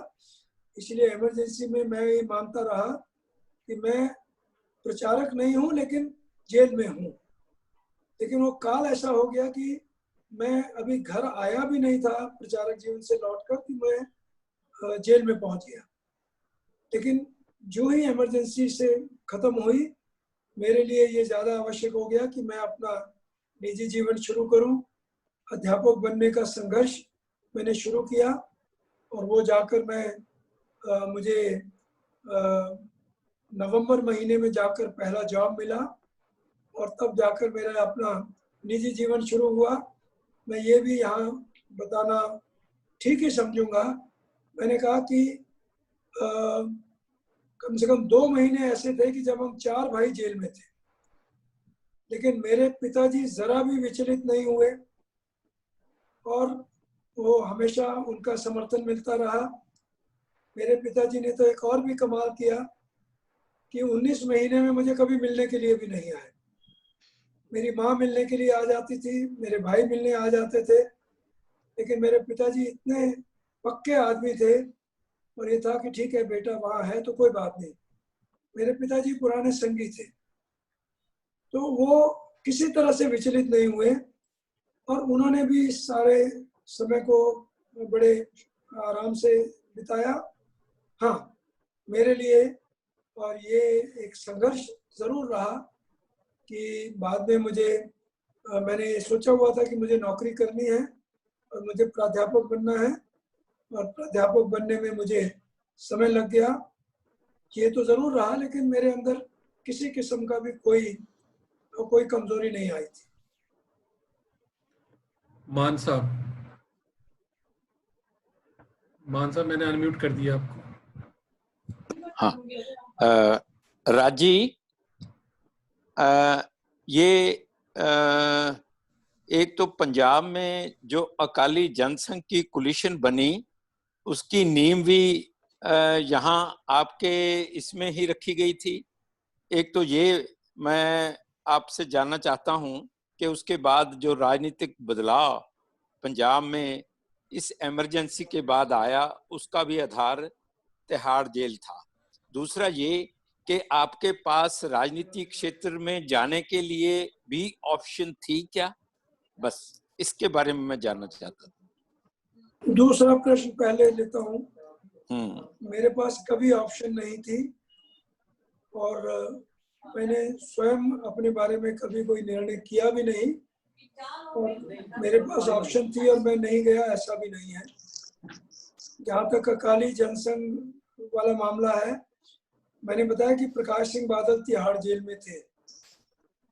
इसलिए इमरजेंसी में मैं ये मानता रहा कि मैं प्रचारक नहीं हूँ लेकिन जेल में हूँ। लेकिन वो काल ऐसा हो गया कि मैं अभी घर आया भी नहीं था प्रचारक जीवन से लौटकर कि मैं जेल में पहुंच गया। लेकिन जो ही इमरजेंसी से खत्म हुई, मेरे लिए ये ज़्यादा आवश्यक हो गया कि मैं अपना निजी जीवन शुरू करूं। अध्यापक बनने का संघर्ष मैंने शुरू किया और वो जाकर मुझे नवंबर महीने में जाकर पहला जॉब मिला और तब जाकर मेरा अपना निजी जीवन शुरू हुआ। मैं ये भी यहाँ बताना ठीक ही समझूंगा, मैंने कहा कि कम से कम 2 महीने ऐसे थे कि जब हम 4 भाई जेल में थे, लेकिन मेरे पिताजी जरा भी विचलित नहीं हुए और वो हमेशा उनका समर्थन मिलता रहा। मेरे पिताजी ने तो एक और भी कमाल किया कि 19 महीने में मुझे कभी मिलने के लिए भी नहीं आए। मेरी माँ मिलने के लिए आ जाती थी, मेरे भाई मिलने आ जाते थे, लेकिन मेरे पिताजी इतने पक्के आदमी थे और ये था कि ठीक है बेटा वहाँ है तो कोई बात नहीं। मेरे पिताजी पुराने संगी थे, तो वो किसी तरह से विचलित नहीं हुए और उन्होंने भी इस सारे समय को बड़े आराम से बिताया। हाँ, मेरे लिए और ये एक संघर्ष जरूर रहा कि बाद में मैंने सोचा हुआ था कि मुझे नौकरी करनी है और मुझे प्राध्यापक बनना है, और प्राध्यापक बनने में मुझे समय लग गया। ये तो जरूर रहा, लेकिन मेरे अंदर किसी किस्म का भी कोई कमजोरी नहीं आई थी। मान साहब, मैंने अनम्यूट कर दिया आपको। हाँ, राजी, ये एक तो पंजाब में जो अकाली जनसंघ की कोलिशन बनी, उसकी नींव भी यहाँ आपके इसमें ही रखी गई थी। एक तो ये मैं आपसे जानना चाहता हूँ कि उसके बाद जो राजनीतिक बदलाव पंजाब में इस इमरजेंसी के बाद आया, उसका भी आधार तिहाड़ जेल था। दूसरा ये कि आपके पास राजनीतिक क्षेत्र में जाने के लिए भी ऑप्शन थी क्या? बस इसके बारे में मैं जानना चाहता था। दूसरा प्रश्न पहले लेता हूँ। मेरे पास कभी ऑप्शन नहीं थी और मैंने स्वयं अपने बारे में कभी कोई निर्णय किया भी नहीं, और मेरे पास ऑप्शन थी और मैं नहीं गया ऐसा भी नहीं है। जहाँ तक अकाली जनसंघ वाला मामला है, मैंने बताया कि प्रकाश सिंह बादल तिहाड़ जेल में थे।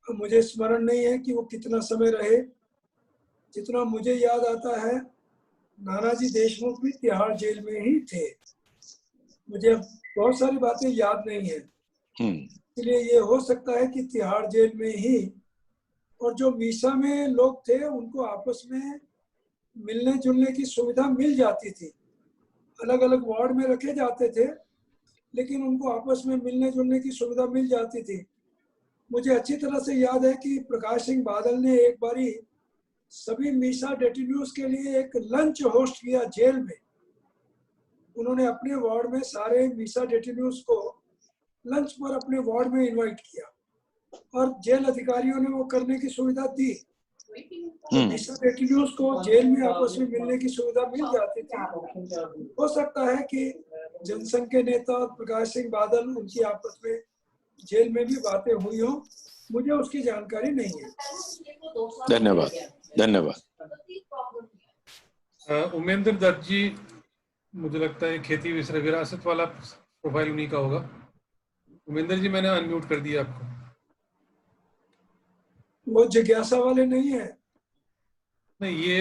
मुझे स्मरण नहीं है कि वो कितना समय रहे। जितना मुझे याद आता है, नानाजी देशमुख भी तिहाड़ जेल में ही थे। मुझे बहुत सारी बातें याद नहीं है, इसलिए ये हो सकता है कि तिहाड़ जेल में ही, और जो मीसा में लोग थे उनको आपस में मिलने जुलने की सुविधा मिल जाती थी। अलग अलग वार्ड में रखे जाते थे, लेकिन उनको आपस में मिलने जुलने की सुविधा मिल जाती थी। मुझे अच्छी तरह से याद है कि प्रकाश सिंह बादल ने एक बारी सभी मीसा डेटिन्यूज के लिए एक लंच होस्ट किया जेल में। उन्होंने अपने वार्ड में सारे मीसा डेटिन्यूज को लंच पर अपने वार्ड में इनवाइट किया और जेल अधिकारियों ने वो करने की सुविधा दी। मीसा डेटिन्यूज को जेल में आपस में मिलने की सुविधा मिल जाती थी। हो सकता है कि जनसंघ के नेता प्रकाश सिंह बादल, उनकी आपस में जेल में भी बातें हुई हो, मुझे उसकी जानकारी नहीं है। धन्यवाद, धन्यवाद। उमेंद्र दत्त जी, मुझे लगता है खेती विरासत वाला प्रोफाइल उन्हीं का होगा। उमेंद्र जी, मैंने अनम्यूट कर दिया आपको। वो जिज्ञासा वाले नहीं है? नहीं, ये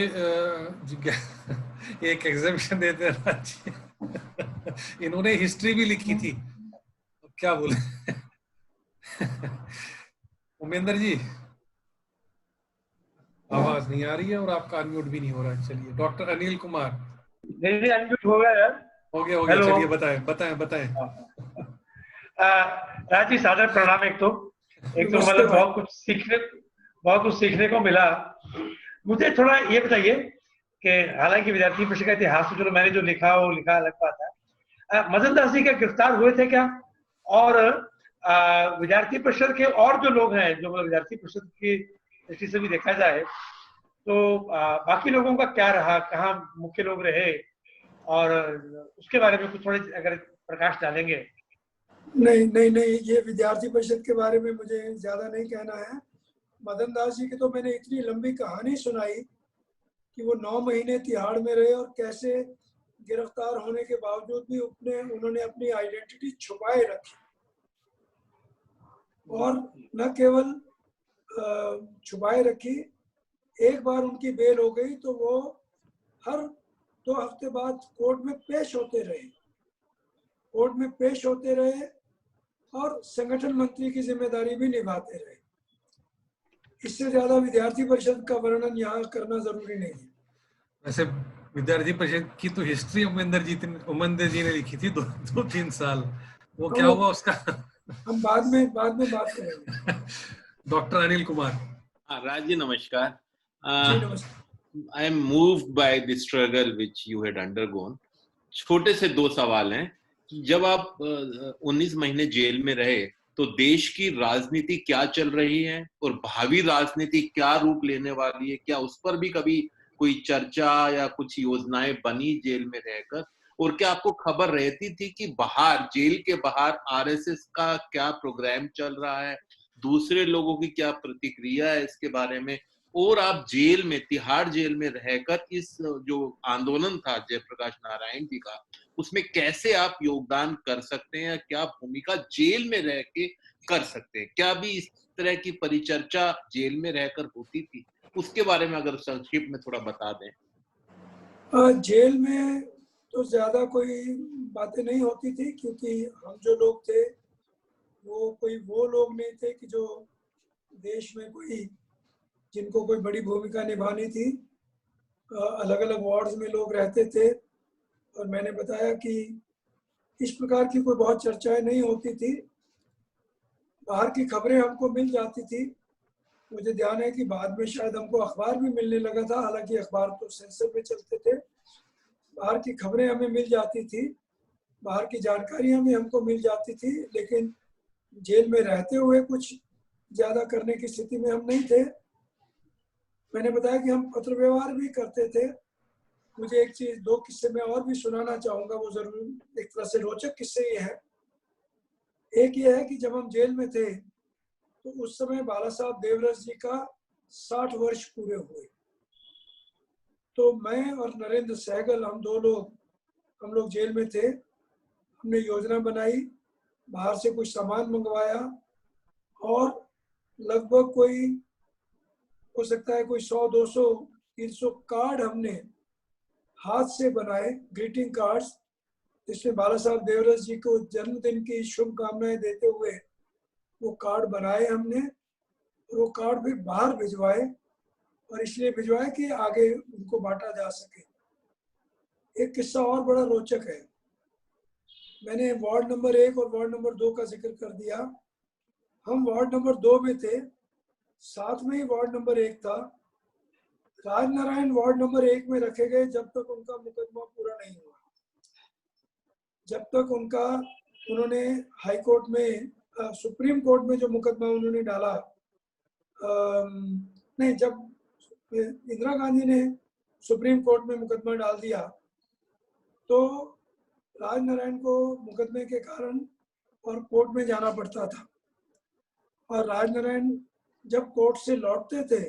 एक एग्जामिशन देते हैं राजी। इन्होंने हिस्ट्री भी लिखी थी, अब क्या बोले। उमेंद्र जी, आवाज नहीं आ रही है और आपका अनम्यूट भी नहीं हो रहा है। चलिए, डॉक्टर अनिल कुमार। नहीं, अनम्यूट हो गया यार। हो गया। चलिए, बताएं। राजी, सादर प्रणाम। एक तो मतलब बहुत कुछ सीखने को मिला। मुझे थोड़ा ये बताइए कि हालांकि विद्यार्थी परिषद का इतिहास तो चलो मैंने जो लिखा वो लिखा अलग बात है। मदन दास जी क्या गिरफ्तार हुए थे क्या? और विद्यार्थी परिषद के और जो लोग हैं, जो मतलब विद्यार्थी परिषद की दृष्टि से भी देखा जाए तो बाकी लोगों का क्या रहा, कहाँ मुख्य लोग रहे, और उसके बारे में कुछ थोड़े अगर प्रकाश डालेंगे। नहीं, ये विद्यार्थी परिषद के बारे में मुझे ज्यादा नहीं कहना है। मदन दास जी की तो मैंने इतनी लंबी कहानी सुनाई कि वो 9 महीने तिहाड़ में रहे और कैसे गिरफ्तार होने के बावजूद भी उन्होंने अपनी आइडेंटिटी छुपाए रखी, और न केवल छुपाए रखी, एक बार उनकी बेल हो गई तो वो हर 2 हफ्ते बाद कोर्ट में पेश होते रहे और संगठन मंत्री की जिम्मेदारी भी निभाते रहे। इससे ज्यादा विद्यार्थी परिषद का वर्णन यहाँ करना जरूरी नहीं है। वैसे विद्यार्थी परिषद की तो हिस्ट्री उमंदर जी ने लिखी थी 2-3 साल, वो तो क्या हुआ उसका? हम बाद में बात करेंगे। Doctor Anil Kumar. Raj ji, namaskar. जी नमस्ते। I am moved by the struggle which you had undergone. छोटे से 2 सवाल हैं कि जब आप 19 महीने जेल में रहे तो देश की राजनीति क्या चल रही है और भावी राजनीति क्या रूप लेने वाली है, क्या उस पर भी कभी कोई चर्चा या कुछ योजनाएं बनी जेल में रहकर, और क्या आपको खबर रहती थी कि बाहर जेल के बाहर आरएसएस का क्या प्रोग्राम चल रहा है, दूसरे लोगों की क्या प्रतिक्रिया है इसके बारे में, और आप जेल में, तिहाड़ जेल में रहकर इस जो आंदोलन था जयप्रकाश नारायण जी का, उसमें कैसे आप योगदान कर सकते हैं, क्या भूमिका जेल में रह के कर सकते हैं, क्या भी इस तरह की परिचर्चा जेल में रहकर होती थी, उसके बारे में अगर संक्षिप्त में थोड़ा बता दें। जेल में तो ज्यादा कोई बातें नहीं होती थी, क्योंकि हम जो लोग थे वो लोग नहीं थे कि जो देश में जिनको कोई बड़ी भूमिका निभानी थी। अलग अलग वार्ड्स में लोग रहते थे, और मैंने बताया कि इस प्रकार की कोई बहुत चर्चाएं नहीं होती थी। बाहर की खबरें हमको मिल जाती थी। मुझे ध्यान है कि बाद में शायद हमको अखबार भी मिलने लगा था, हालांकि अखबार तो सेंसर पे चलते थे। बाहर की खबरें हमें मिल जाती थी, बाहर की जानकारियां भी हमको मिल जाती थी, लेकिन जेल में रहते हुए कुछ ज्यादा करने की स्थिति में हम नहीं थे। मैंने बताया कि हम पत्र व्यवहार भी करते थे। मुझे एक चीज, 2 किस्से मैं और भी सुनाना चाहूंगा, वो जरूर एक तरह से रोचक किस्से ये है। एक ये है कि जब हम जेल में थे तो उस समय बाला साहब देवरस जी का 60 वर्ष पूरे हुए। तो मैं और नरेंद्र सहगल, हम लोग जेल में थे। हमने योजना बनाई, बाहर से कुछ सामान मंगवाया, और लगभग कोई हो सकता है कोई 100, 200, 300 कार्ड हमने हाथ से बनाए, ग्रीटिंग कार्ड्स, जिसमें बाला साहब देवरस जी को जन्मदिन की शुभकामनाएं देते हुए वो कार्ड बनाए हमने, और वो कार्ड फिर बाहर भिजवाए, और इसलिए भिजवाए कि आगे उनको बांटा जा सके। एक किस्सा और बड़ा रोचक है। मैंने वार्ड नंबर 1 और वार्ड नंबर 2 का जिक्र कर दिया। हम वार्ड नंबर 2 में थे, साथ में ही वार्ड नंबर 1 था। राजनारायण वार्ड नंबर 1 में रखे गए जब तक उनका मुकदमा पूरा नहीं हुआ, जब तक उन्होंने हाई कोर्ट में, सुप्रीम कोर्ट में जो मुकदमा उन्होंने डाला, नहीं, जब इंदिरा गांधी ने सुप्रीम कोर्ट में मुकदमा डाल दिया तो राजनारायण को मुकदमे के कारण और कोर्ट में जाना पड़ता था। और राजनारायण जब कोर्ट से लौटते थे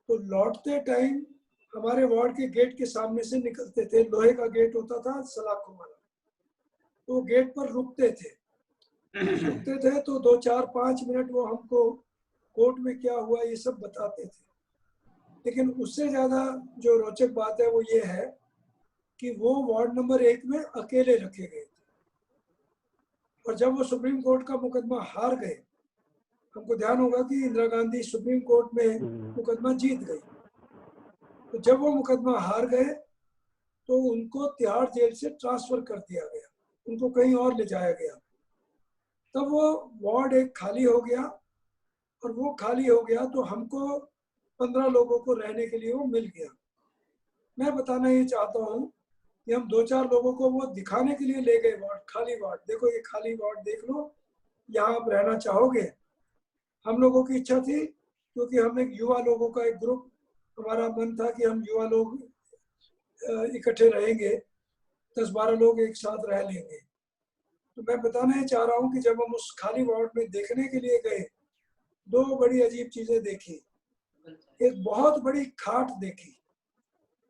तो लौटते टाइम हमारे वार्ड के गेट के सामने से निकलते थे। लोहे का गेट होता था, सलाखों वाला, तो गेट पर रुकते थे तो 2, 4, 5 मिनट वो हमको कोर्ट में क्या हुआ ये सब बताते थे। लेकिन उससे ज्यादा जो रोचक बात है वो ये है कि वो वार्ड नंबर 1 में अकेले रखे गए थे, और जब वो सुप्रीम कोर्ट का मुकदमा हार गए, हमको ध्यान होगा कि इंदिरा गांधी सुप्रीम कोर्ट में मुकदमा जीत गई, तो जब वो मुकदमा हार गए तो उनको तिहाड़ जेल से ट्रांसफर कर दिया गया, उनको कहीं और ले जाया गया। तब वो वार्ड 1 खाली हो गया, और वो खाली हो गया तो हमको 15 लोगों को रहने के लिए वो मिल गया। मैं बताना ये चाहता हूँ कि हम 2-4 लोगों को वो दिखाने के लिए ले गए वार्ड, खाली वार्ड, देखो ये खाली वार्ड देख लो, यहाँ आप रहना चाहोगे। हम लोगों की इच्छा थी, क्योंकि हम एक युवा लोगों का एक ग्रुप, हमारा मन था कि हम युवा लोग इकट्ठे रहेंगे, 10-12 लोग एक साथ रह लेंगे। तो मैं बताना ये चाह रहा हूँ कि जब हम उस खाली वार्ड में देखने के लिए गए, 2 बड़ी अजीब चीजें देखी। एक बहुत बड़ी खाट देखी।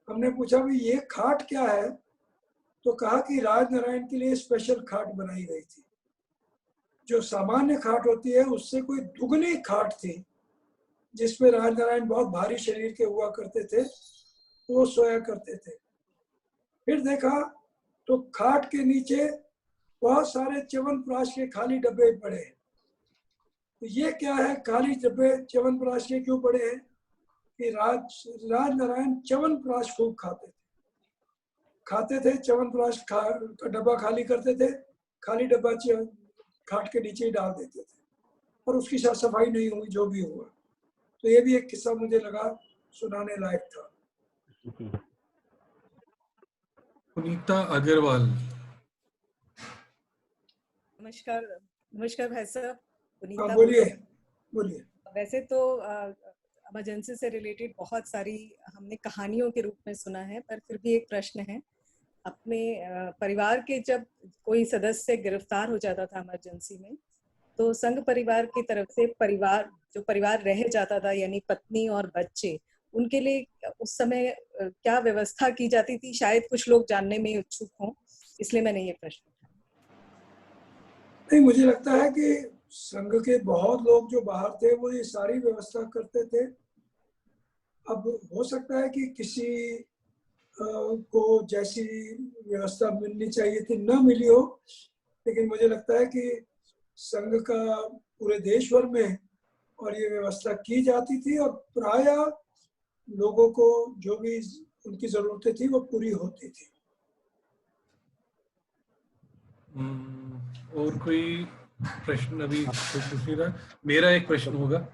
हमने पूछा भी ये खाट क्या है, तो कहा कि राजनारायण के लिए स्पेशल खाट बनाई गई थी। जो सामान्य खाट होती है उससे कोई दुगनी खाट थी, जिसमें राजनारायण बहुत भारी शरीर के हुआ करते थे, वो सोया करते थे। फिर देखा तो खाट के नीचे बहुत सारे च्यवनप्राश के खाली डब्बे पड़े हैं। तो ये क्या है, खाली डब्बे च्यवनप्राश के क्यों पड़े हैं? कि राजनारायण च्यवनप्राश खूब खाते थे, खाते थे, च्यवनप्राश का डब्बा खाली करते थे, खाली डब्बा खाट के नीचे ही डाल देते थे, और उसकी साफ सफाई नहीं हुई, जो भी हुआ। तो ये भी एक किस्सा मुझे लगा सुनाने लायक था। पुनीता अग्रवाल। नमस्कार, नमस्कार भाई साहब। हाँ, पुनीता बोलिए बोलिए। वैसे तो इमरजेंसी से रिलेटेड बहुत सारी हमने कहानियों के रूप में सुना है, पर फिर भी एक प्रश्न है। अपने परिवार के जब कोई सदस्य गिरफ्तार हो जाता था इमरजेंसी में, तो संघ परिवार की तरफ से परिवार रह जाता था, यानी पत्नी और बच्चे, उनके लिए उस समय क्या व्यवस्था की जाती थी? शायद कुछ लोग जानने में इच्छुक हों, इसलिए मैंने ये प्रश्न उठाया। नहीं, मुझे लगता है कि संघ के बहुत लोग जो बाहर थे वो ये सारी व्यवस्था करते थे। अब हो सकता है कि किसी को जैसी व्यवस्था मिलनी चाहिए थी न मिली हो, लेकिन मुझे लगता है कि संघ का पूरे देश भर में और ये व्यवस्था की जाती थी, और प्रायः लोगों को जो भी उनकी जरूरतें थी वो पूरी होती थी। और कोई प्रश्न अभी पूछ नहीं रहा? मेरा एक प्रश्न होगा,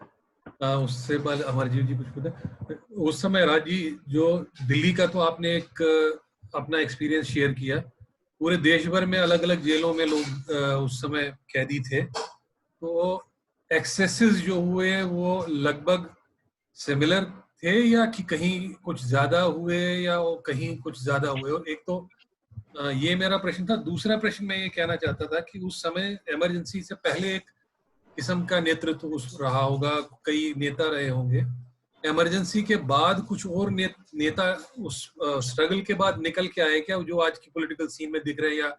उससे पहले अमरजीत जी कुछ पूछे। उस समय राज जी, जो दिल्ली का तो आपने एक अपना एक्सपीरियंस शेयर किया, पूरे देश भर में अलग अलग जेलों में लोग उस समय कैदी थे, तो एक्सेसेस जो हुए वो लगभग सिमिलर थे, या कि कहीं कुछ ज्यादा हुए या कहीं कुछ ज्यादा हुए? और एक तो ये मेरा प्रश्न था। दूसरा प्रश्न मैं ये कहना चाहता था कि उस समय इमरजेंसी से पहले एक किस्म का नेतृत्व रहा होगा, कई नेता रहे होंगे। इमरजेंसी के बाद कुछ और नेता उस स्ट्रगल के बाद निकल के आए क्या, जो आज की पॉलिटिकल सीन में दिख रहे हैं, या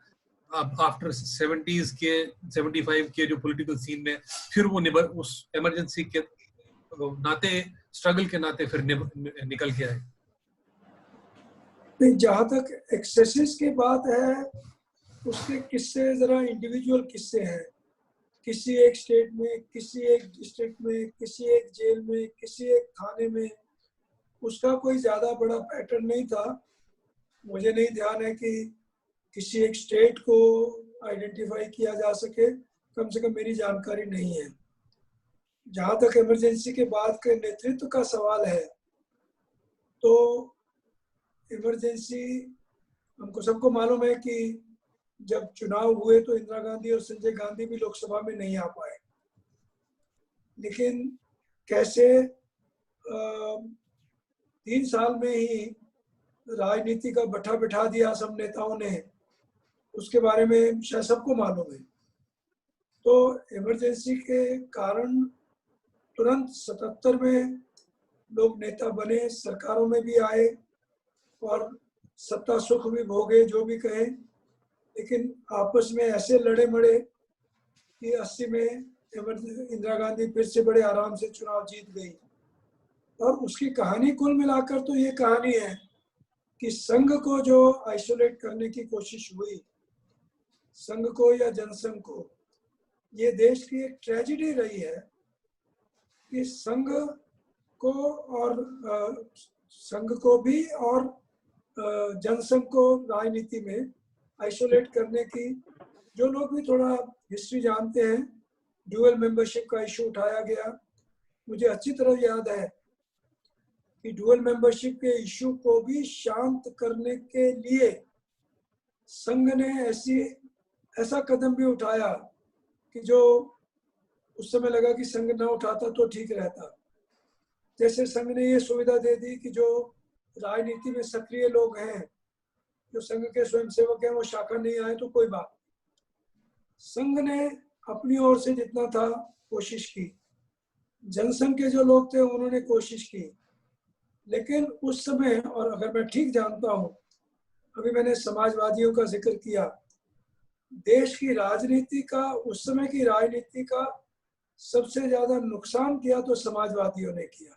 आफ्टर 70s के 75 के जो पॉलिटिकल सीन में फिर वो उस इमरजेंसी के नाते, स्ट्रगल के नाते फिर निकल के आए? जहाँ तक एक्सेसेस की बात है, उसके किस्से जरा इंडिविजुअल किस्से हैं। किसी एक स्टेट में, किसी एक डिस्ट्रिक्ट में, किसी एक जेल में, किसी एक थाने में, उसका कोई ज्यादा बड़ा पैटर्न नहीं था। मुझे नहीं ध्यान है कि किसी एक स्टेट को आइडेंटिफाई किया जा सके, कम से कम मेरी जानकारी नहीं है। जहाँ तक इमरजेंसी के बाद के नेतृत्व का सवाल है, तो इमरजेंसी, हमको सबको मालूम है कि जब चुनाव हुए तो इंदिरा गांधी और संजय गांधी भी लोकसभा में नहीं आ पाए, लेकिन कैसे 3 साल में ही राजनीति का भट्ठा बिठा दिया सब नेताओं ने, उसके बारे में शायद सबको मालूम है। तो इमरजेंसी के कारण तुरंत 77 में लोग नेता बने, सरकारों में भी आए और सत्ता सुख भी भोगे, जो भी कहें, लेकिन आपस में ऐसे लड़े मड़े कि 80 में इंदिरा गांधी फिर से बड़े आराम से चुनाव जीत गई। और उसकी कहानी कुल मिलाकर तो ये कहानी है कि संघ को जो आइसोलेट करने की कोशिश हुई, संघ को या जनसंघ को, ये देश की एक ट्रेजेडी रही है कि संघ को भी और जनसंघ को राजनीति में आइसोलेट करने की, जो लोग भी थोड़ा हिस्ट्री जानते हैं, ड्यूअल मेंबरशिप का इशू उठाया गया। मुझे अच्छी तरह याद है कि ड्यूअल मेंबरशिप के इशू को भी शांत करने के लिए संघ ने ऐसा कदम भी उठाया कि जो उस समय लगा कि संघ न उठाता तो ठीक रहता। जैसे संघ ने ये सुविधा दे दी कि जो राजनीति में सक्रिय लोग हैं, जो संघ के स्वयंसेवक हैं, वो शाखा नहीं आए तो कोई बात। संघ ने अपनी ओर से जितना था कोशिश की, जनसंघ के जो लोग थे उन्होंने कोशिश की, लेकिन उस समय, और अगर मैं ठीक जानता हूँ, अभी मैंने समाजवादियों का जिक्र किया, देश की राजनीति का, उस समय की राजनीति का सबसे ज्यादा नुकसान किया तो समाजवादियों ने किया।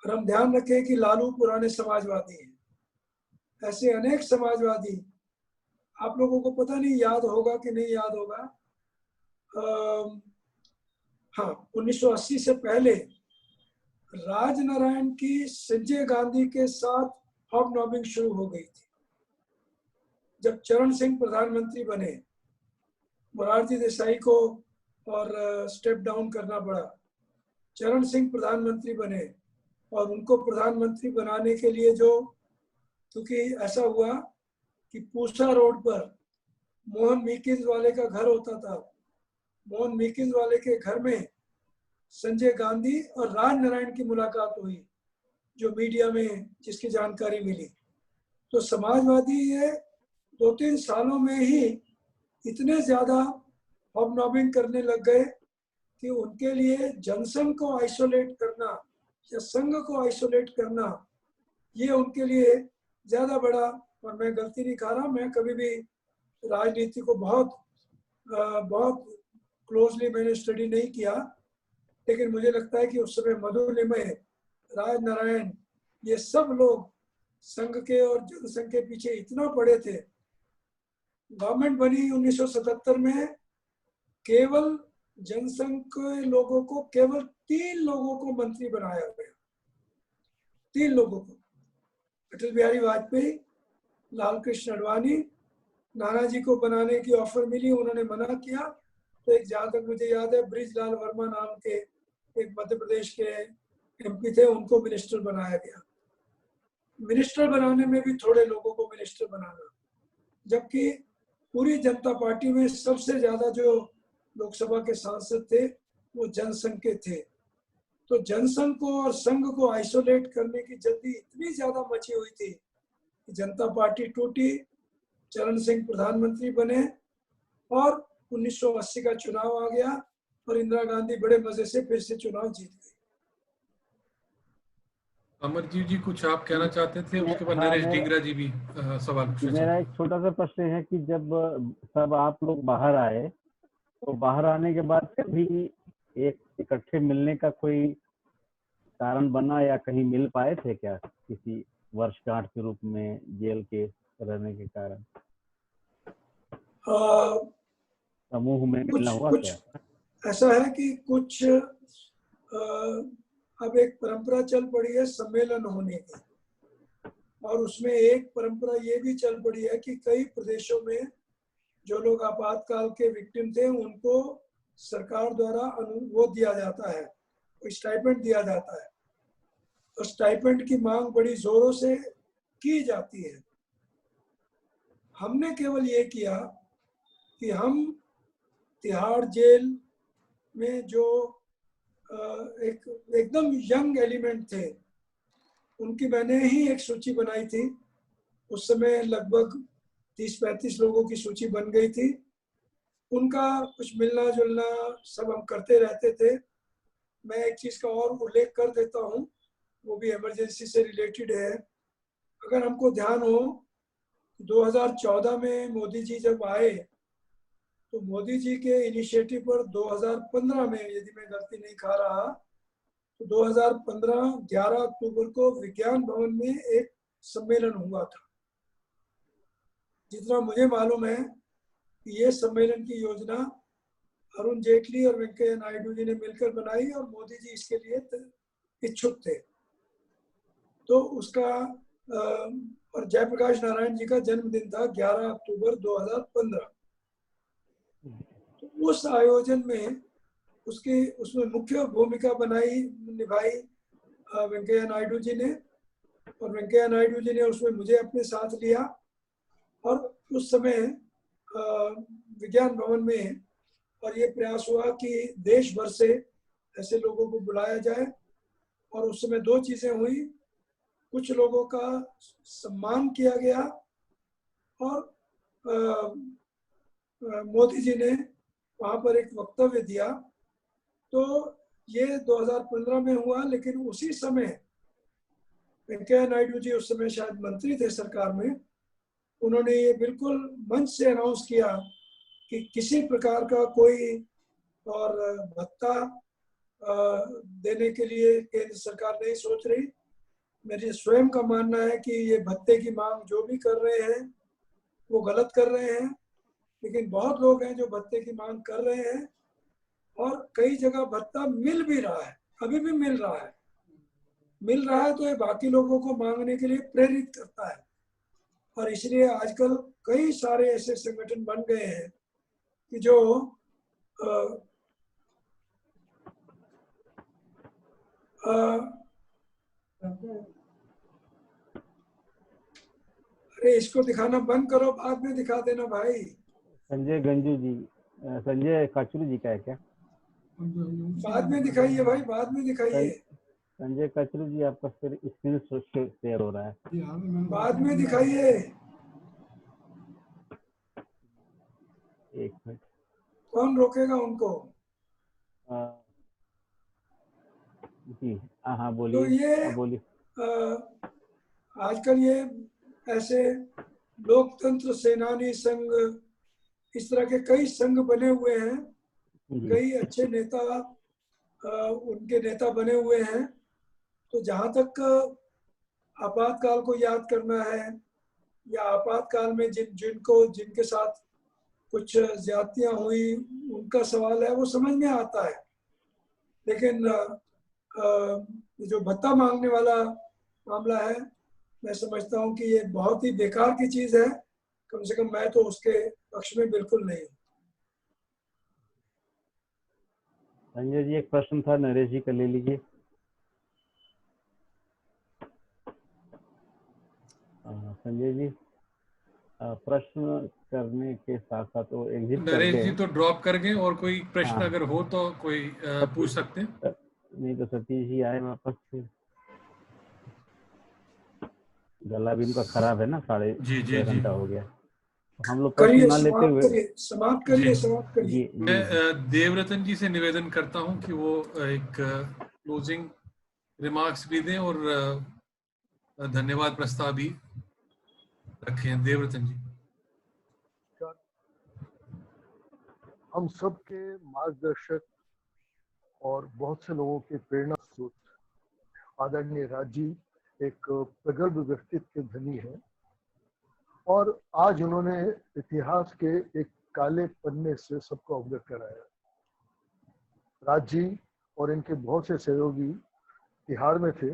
और हम ध्यान रखें कि लालू पुराने समाजवादी हैं, ऐसे अनेक समाजवादी, आप लोगों को पता नहीं याद होगा कि नहीं याद होगा, हाँ, 1980 से पहले राजनारायण की संजय गांधी के साथ हॉबनॉबिंग शुरू हो गई थी। जब चरण सिंह प्रधानमंत्री बने, मोरारजी देसाई को और स्टेप डाउन करना पड़ा, चरण सिंह प्रधानमंत्री बने और उनको प्रधानमंत्री बनाने के लिए जो, क्योंकि ऐसा हुआ कि पूसा रोड पर मोहन मीकिंस वाले का घर होता था, मोहन मीकिंस वाले के घर में संजय गांधी और राजनारायण की मुलाकात हुई, जो मीडिया में जिसकी जानकारी मिली। तो समाजवादी ये 2-3 सालों में ही इतने ज्यादा हॉबनॉबिंग करने लग गए कि उनके लिए जनसंघ को आइसोलेट करना या संघ को आइसोलेट करना, ये उनके लिए ज्यादा बड़ा, और मैं गलती नहीं खा रहा, मैं कभी भी राजनीति को बहुत क्लोजली मैंने स्टडी नहीं किया, लेकिन मुझे लगता है कि उस समय मधुलिमय, राजनारायण, ये सब लोग संघ के और जनसंघ के पीछे इतना पड़े थे। गवर्नमेंट बनी 1977 में, केवल जनसंघ के लोगों को, केवल 3 लोगों को मंत्री बनाया गया, 3 लोगों को, अटल बिहारी वाजपेयी, लाल कृष्ण आडवाणी। नानाजी को बनाने की ऑफर मिली, उन्होंने मना किया, तो एक, जहाँ तक मुझे याद है, ब्रिजलाल वर्मा नाम के एक मध्य प्रदेश के एमपी थे, उनको मिनिस्टर बनाया गया। मिनिस्टर बनाने में भी थोड़े लोगों को मिनिस्टर बनाना, जबकि पूरी जनता पार्टी में सबसे ज्यादा जो लोकसभा के सांसद थे वो जनसंघ के थे। तो जनसंघ को और संघ को आइसोलेट करने की जल्दी इतनी ज्यादा मची हुई थी कि जनता पार्टी टूटी, चरण सिंह प्रधानमंत्री बने और 1980 का चुनाव आ गया और इंदिरा गांधी बड़े मजे से फिर से चुनाव जीत गई। अमरजीत जी कुछ आप कहना चाहते थे, उसके बाद नरेश डिंगरा जी भी सवाल पूछना मेरा चाहते एक छोटा सा प्रश्न है कि जब सब आप लोग बाहर आए, तो बाहर आने के बाद कभी एक इकट्ठे मिलने का कोई कारण बना या कहीं मिल पाए थे क्या, किसी वर्षगांठ के रूप में जेल के रहने के कारण समूह में मिलना हुआ क्या? ऐसा है कि कुछ अब एक परंपरा चल पड़ी है सम्मेलन होने की, और उसमें एक परंपरा ये भी चल पड़ी है कि कई प्रदेशों में जो लोग आपातकाल के विक्टिम थे उनको सरकार द्वारा वो दिया जाता है, स्टाइपेंड दिया जाता है, और स्टाइपेंड की मांग बड़ी जोरों से की जाती है। हमने केवल ये किया कि हम तिहाड़ जेल में जो एकदम यंग एलिमेंट थे, उनकी मैंने ही एक सूची बनाई थी। उस समय लगभग 30-35 लोगों की सूची बन गई थी। उनका कुछ मिलना जुलना सब हम करते रहते थे। मैं एक चीज़ का और उल्लेख कर देता हूँ, वो भी इमरजेंसी से रिलेटेड है। अगर हमको ध्यान हो, 2014 में मोदी जी जब आए, तो मोदी जी के इनिशिएटिव पर 2015 में, यदि मैं गलती नहीं खा रहा, तो 2015 11 अक्टूबर को विज्ञान भवन में एक सम्मेलन हुआ था। जितना मुझे मालूम है कि ये सम्मेलन की योजना अरुण जेटली और वेंकैया नायडू जी ने मिलकर बनाई और मोदी जी इसके लिए इच्छुक थे। तो उसका और जयप्रकाश नारायण जी का जन्मदिन था 11 अक्टूबर 2015। तो उस आयोजन में उसमें मुख्य भूमिका निभाई वेंकैया नायडू जी ने, और वेंकैया नायडू जी ने उसमें मुझे अपने साथ लिया। और उस समय विज्ञान भवन में और ये प्रयास हुआ कि देश भर से ऐसे लोगों को बुलाया जाए, और उस समय 2 चीजें हुई। कुछ लोगों का सम्मान किया गया और मोदी जी ने वहाँ पर एक वक्तव्य दिया। तो ये 2015 में हुआ, लेकिन उसी समय वेंकैया नायडू जी उस समय शायद मंत्री थे सरकार में, उन्होंने ये बिल्कुल मंच से अनाउंस किया कि किसी प्रकार का कोई और भत्ता देने के लिए केंद्र सरकार नहीं सोच रही। मेरी स्वयं का मानना है कि ये भत्ते की मांग जो भी कर रहे हैं वो गलत कर रहे हैं, लेकिन बहुत लोग हैं जो भत्ते की मांग कर रहे हैं और कई जगह भत्ता मिल भी रहा है, अभी भी मिल रहा है। मिल रहा है तो ये बाकी लोगों को मांगने के लिए प्रेरित करता है। और इसलिए आजकल कई सारे ऐसे संगठन बन गए हैं कि जो अरे इसको दिखाना बंद करो, बाद में दिखा देना भाई। संजय गंजू जी, संजय कचरू जी का है क्या? बाद में दिखाइए भाई, बाद में दिखाइए। संजय कचरू जी आपका स्क्रीन शेयर हो रहा है, बाद में दिखाइए। एक मिनट। कौन रोकेगा उनको? जी हाँ तो बोलिए। ये बोलिए। आजकल ये ऐसे लोकतंत्र सेनानी संघ, इस तरह के कई संघ बने हुए हैं, कई अच्छे नेता उनके नेता बने हुए हैं। तो जहाँ तक आपातकाल को याद करना है या आपातकाल में जिनके साथ कुछ ज्यादतियां हुई उनका सवाल है, वो समझ में आता है। लेकिन जो भत्ता मांगने वाला मामला है, मैं समझता हूँ कि ये बहुत ही बेकार की चीज है। कम से कम मैं तो उसके पक्ष में बिल्कुल नहीं हूँ। संजय जी एक प्रश्न था, नरेश जी का ले लीजिए। संजय जी प्रश्न करने के साथ साथ वो एग्जिट कर नरेश गए। जी तो ड्रॉप कर गए, और कोई प्रश्न अगर हो तो कोई पूछ सकते हैं। नहीं तो सतीश जी आए वापस फिर। गला भी इनका खराब है ना, 6.5 घंटा हो गया। हम लोग प्रश्न ना लेते हुए समाप्त करिए। जी मैं देवरतन जी से निवेदन करता हूं कि वो एक क्लोजिंग रिमार्क्स भी दें और धन्यवाद प्रस्ताव भी रखें। देवरतन जी। हम सब के मार्गदर्शक और बहुत से लोगों के प्रेरणा स्रोत आदरणीय राज जी एक प्रगल्भ व्यक्तित्व के धनी है, और आज उन्होंने इतिहास के एक काले पन्ने से सबको अवगत कराया। राज जी और इनके बहुत से सहयोगी तिहाड़ में थे,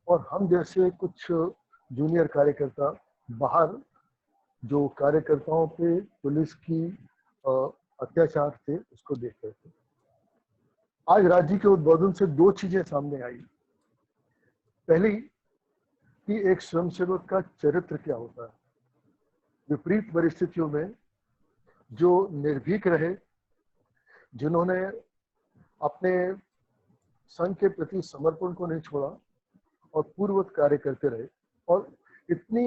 और हम जैसे कुछ जूनियर कार्यकर्ता बाहर जो कार्यकर्ताओं पे पुलिस की अत्याचार थे उसको देख रहे थे। आज राज जी के उद्बोधन से दो चीजें सामने आई। पहली कि एक स्वयंसेवक का चरित्र क्या होता है। विपरीत परिस्थितियों में जो निर्भीक रहे, जिन्होंने अपने संघ के प्रति समर्पण को नहीं छोड़ा और पूर्ववत कार्य करते रहे, और इतनी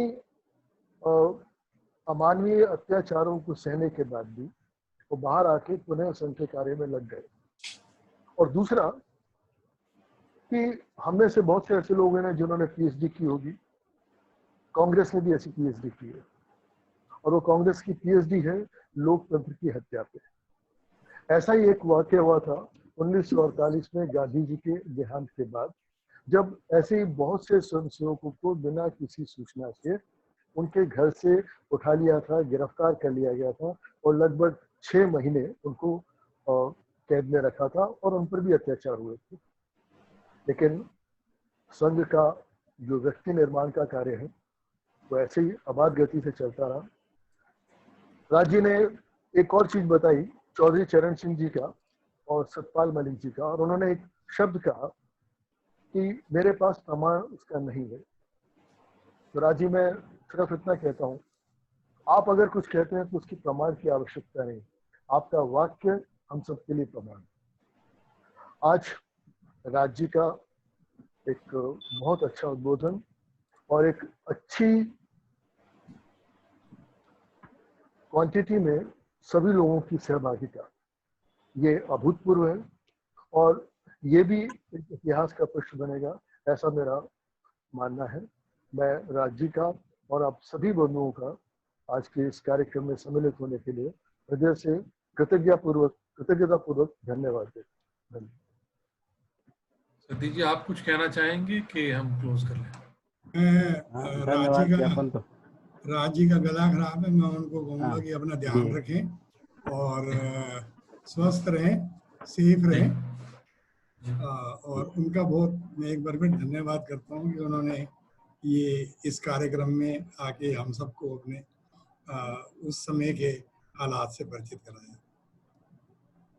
अमानवीय अत्याचारों को सहने के बाद भी वो बाहर आके पुनः संघ के कार्य में लग गए। और दूसरा कि हम में से बहुत से ऐसे लोग हैं जिन्होंने पीएचडी की होगी, कांग्रेस ने भी ऐसी पीएचडी की है, और वो कांग्रेस की पीएचडी है लोकतंत्र की हत्या पे। ऐसा ही एक वाकया हुआ था 1948 में गांधी जी के देहांत के बाद, जब ऐसे ही बहुत से स्वयंसेवकों को बिना किसी सूचना के उनके घर से उठा लिया था, गिरफ्तार कर लिया गया था, और लगभग 6 महीने उनको कैद में रखा था, और उन पर भी अत्याचार हुए थे। लेकिन संघ का जो व्यक्ति निर्माण का कार्य है वो ऐसे ही अबाध गति से चलता रहा। राज जी ने एक और चीज बताई, चौधरी चरण सिंह जी का और सतपाल मलिक जी का, और उन्होंने एक शब्द कहा कि मेरे पास प्रमाण उसका नहीं है। तो राज जी मैं सिर्फ इतना कहता हूँ, आप अगर कुछ कहते हैं तो उसकी प्रमाण की आवश्यकता नहीं, आपका वाक्य हम सबके लिए प्रमाण। आज राज जी का एक बहुत अच्छा उद्बोधन और एक अच्छी क्वांटिटी में सभी लोगों की सहभागिता, ये अभूतपूर्व है, और ये भी एक इतिहास का पृष्ठ बनेगा, ऐसा मेरा मानना है। मैं राज जी का और आप सभी बंधुओं का आज के इस कार्यक्रम में सम्मिलित होने के लिए हृदय से कृतज्ञतापूर्वक धन्यवाद देता हूं। सतीश जी आप कुछ कहना चाहेंगे कि हम क्लोज कर लें? राज जी का गला खराब है, मैं उनको कहूँगा कि अपना ध्यान रखें और स्वस्थ रहें, सेफ रहें, और उनका बहुत मैं एक बार फिर धन्यवाद करता हूँ कि उन्होंने ये इस कार्यक्रम में आके हम सबको अपने उस समय के हालात से परिचित कराया।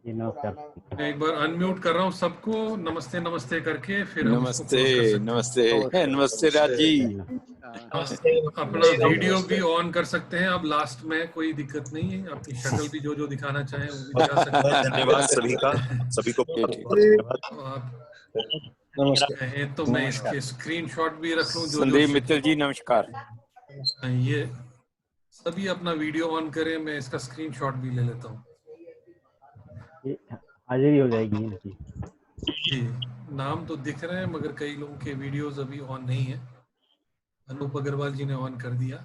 जी नमस्कार। मैं एक बार अनम्यूट कर रहा हूँ सबको, नमस्ते नमस्ते करके फिर हम इसको नमस्ते close कर सकते हैं। नमस्ते नमस्ते राज जी। अपना वीडियो भी ऑन कर सकते हैं अब लास्ट में, कोई दिक्कत नहीं है। अपनी शक्ल भी जो दिखाना चाहें वो भी दिखा सकते हैं। धन्यवाद सभी का, सभी को बहुत बहुत धन्यवाद। आप कहें तो मैं इसके स्क्रीनशॉट भी रख लूं। जो संदीप मित्तल जी नमस्कार। ये सभी अपना वीडियो ऑन करें, मैं इसका स्क्रीनशॉट भी ले लेता हूँ। हाजिरी हो जाएगी इनकी। जी, नाम तो दिख रहे हैं मगर कई लोगों के वीडियोस अभी ऑन नहीं है। अनूप अग्रवाल जी ने ऑन कर दिया।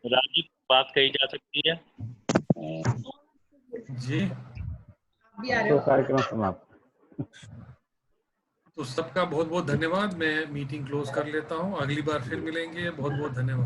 राजीव, बात कही जा सकती है जी। तो कार्यक्रम समाप्त। तो सबका बहुत बहुत धन्यवाद। मैं मीटिंग क्लोज कर लेता हूँ। अगली बार फिर मिलेंगे। बहुत बहुत धन्यवाद।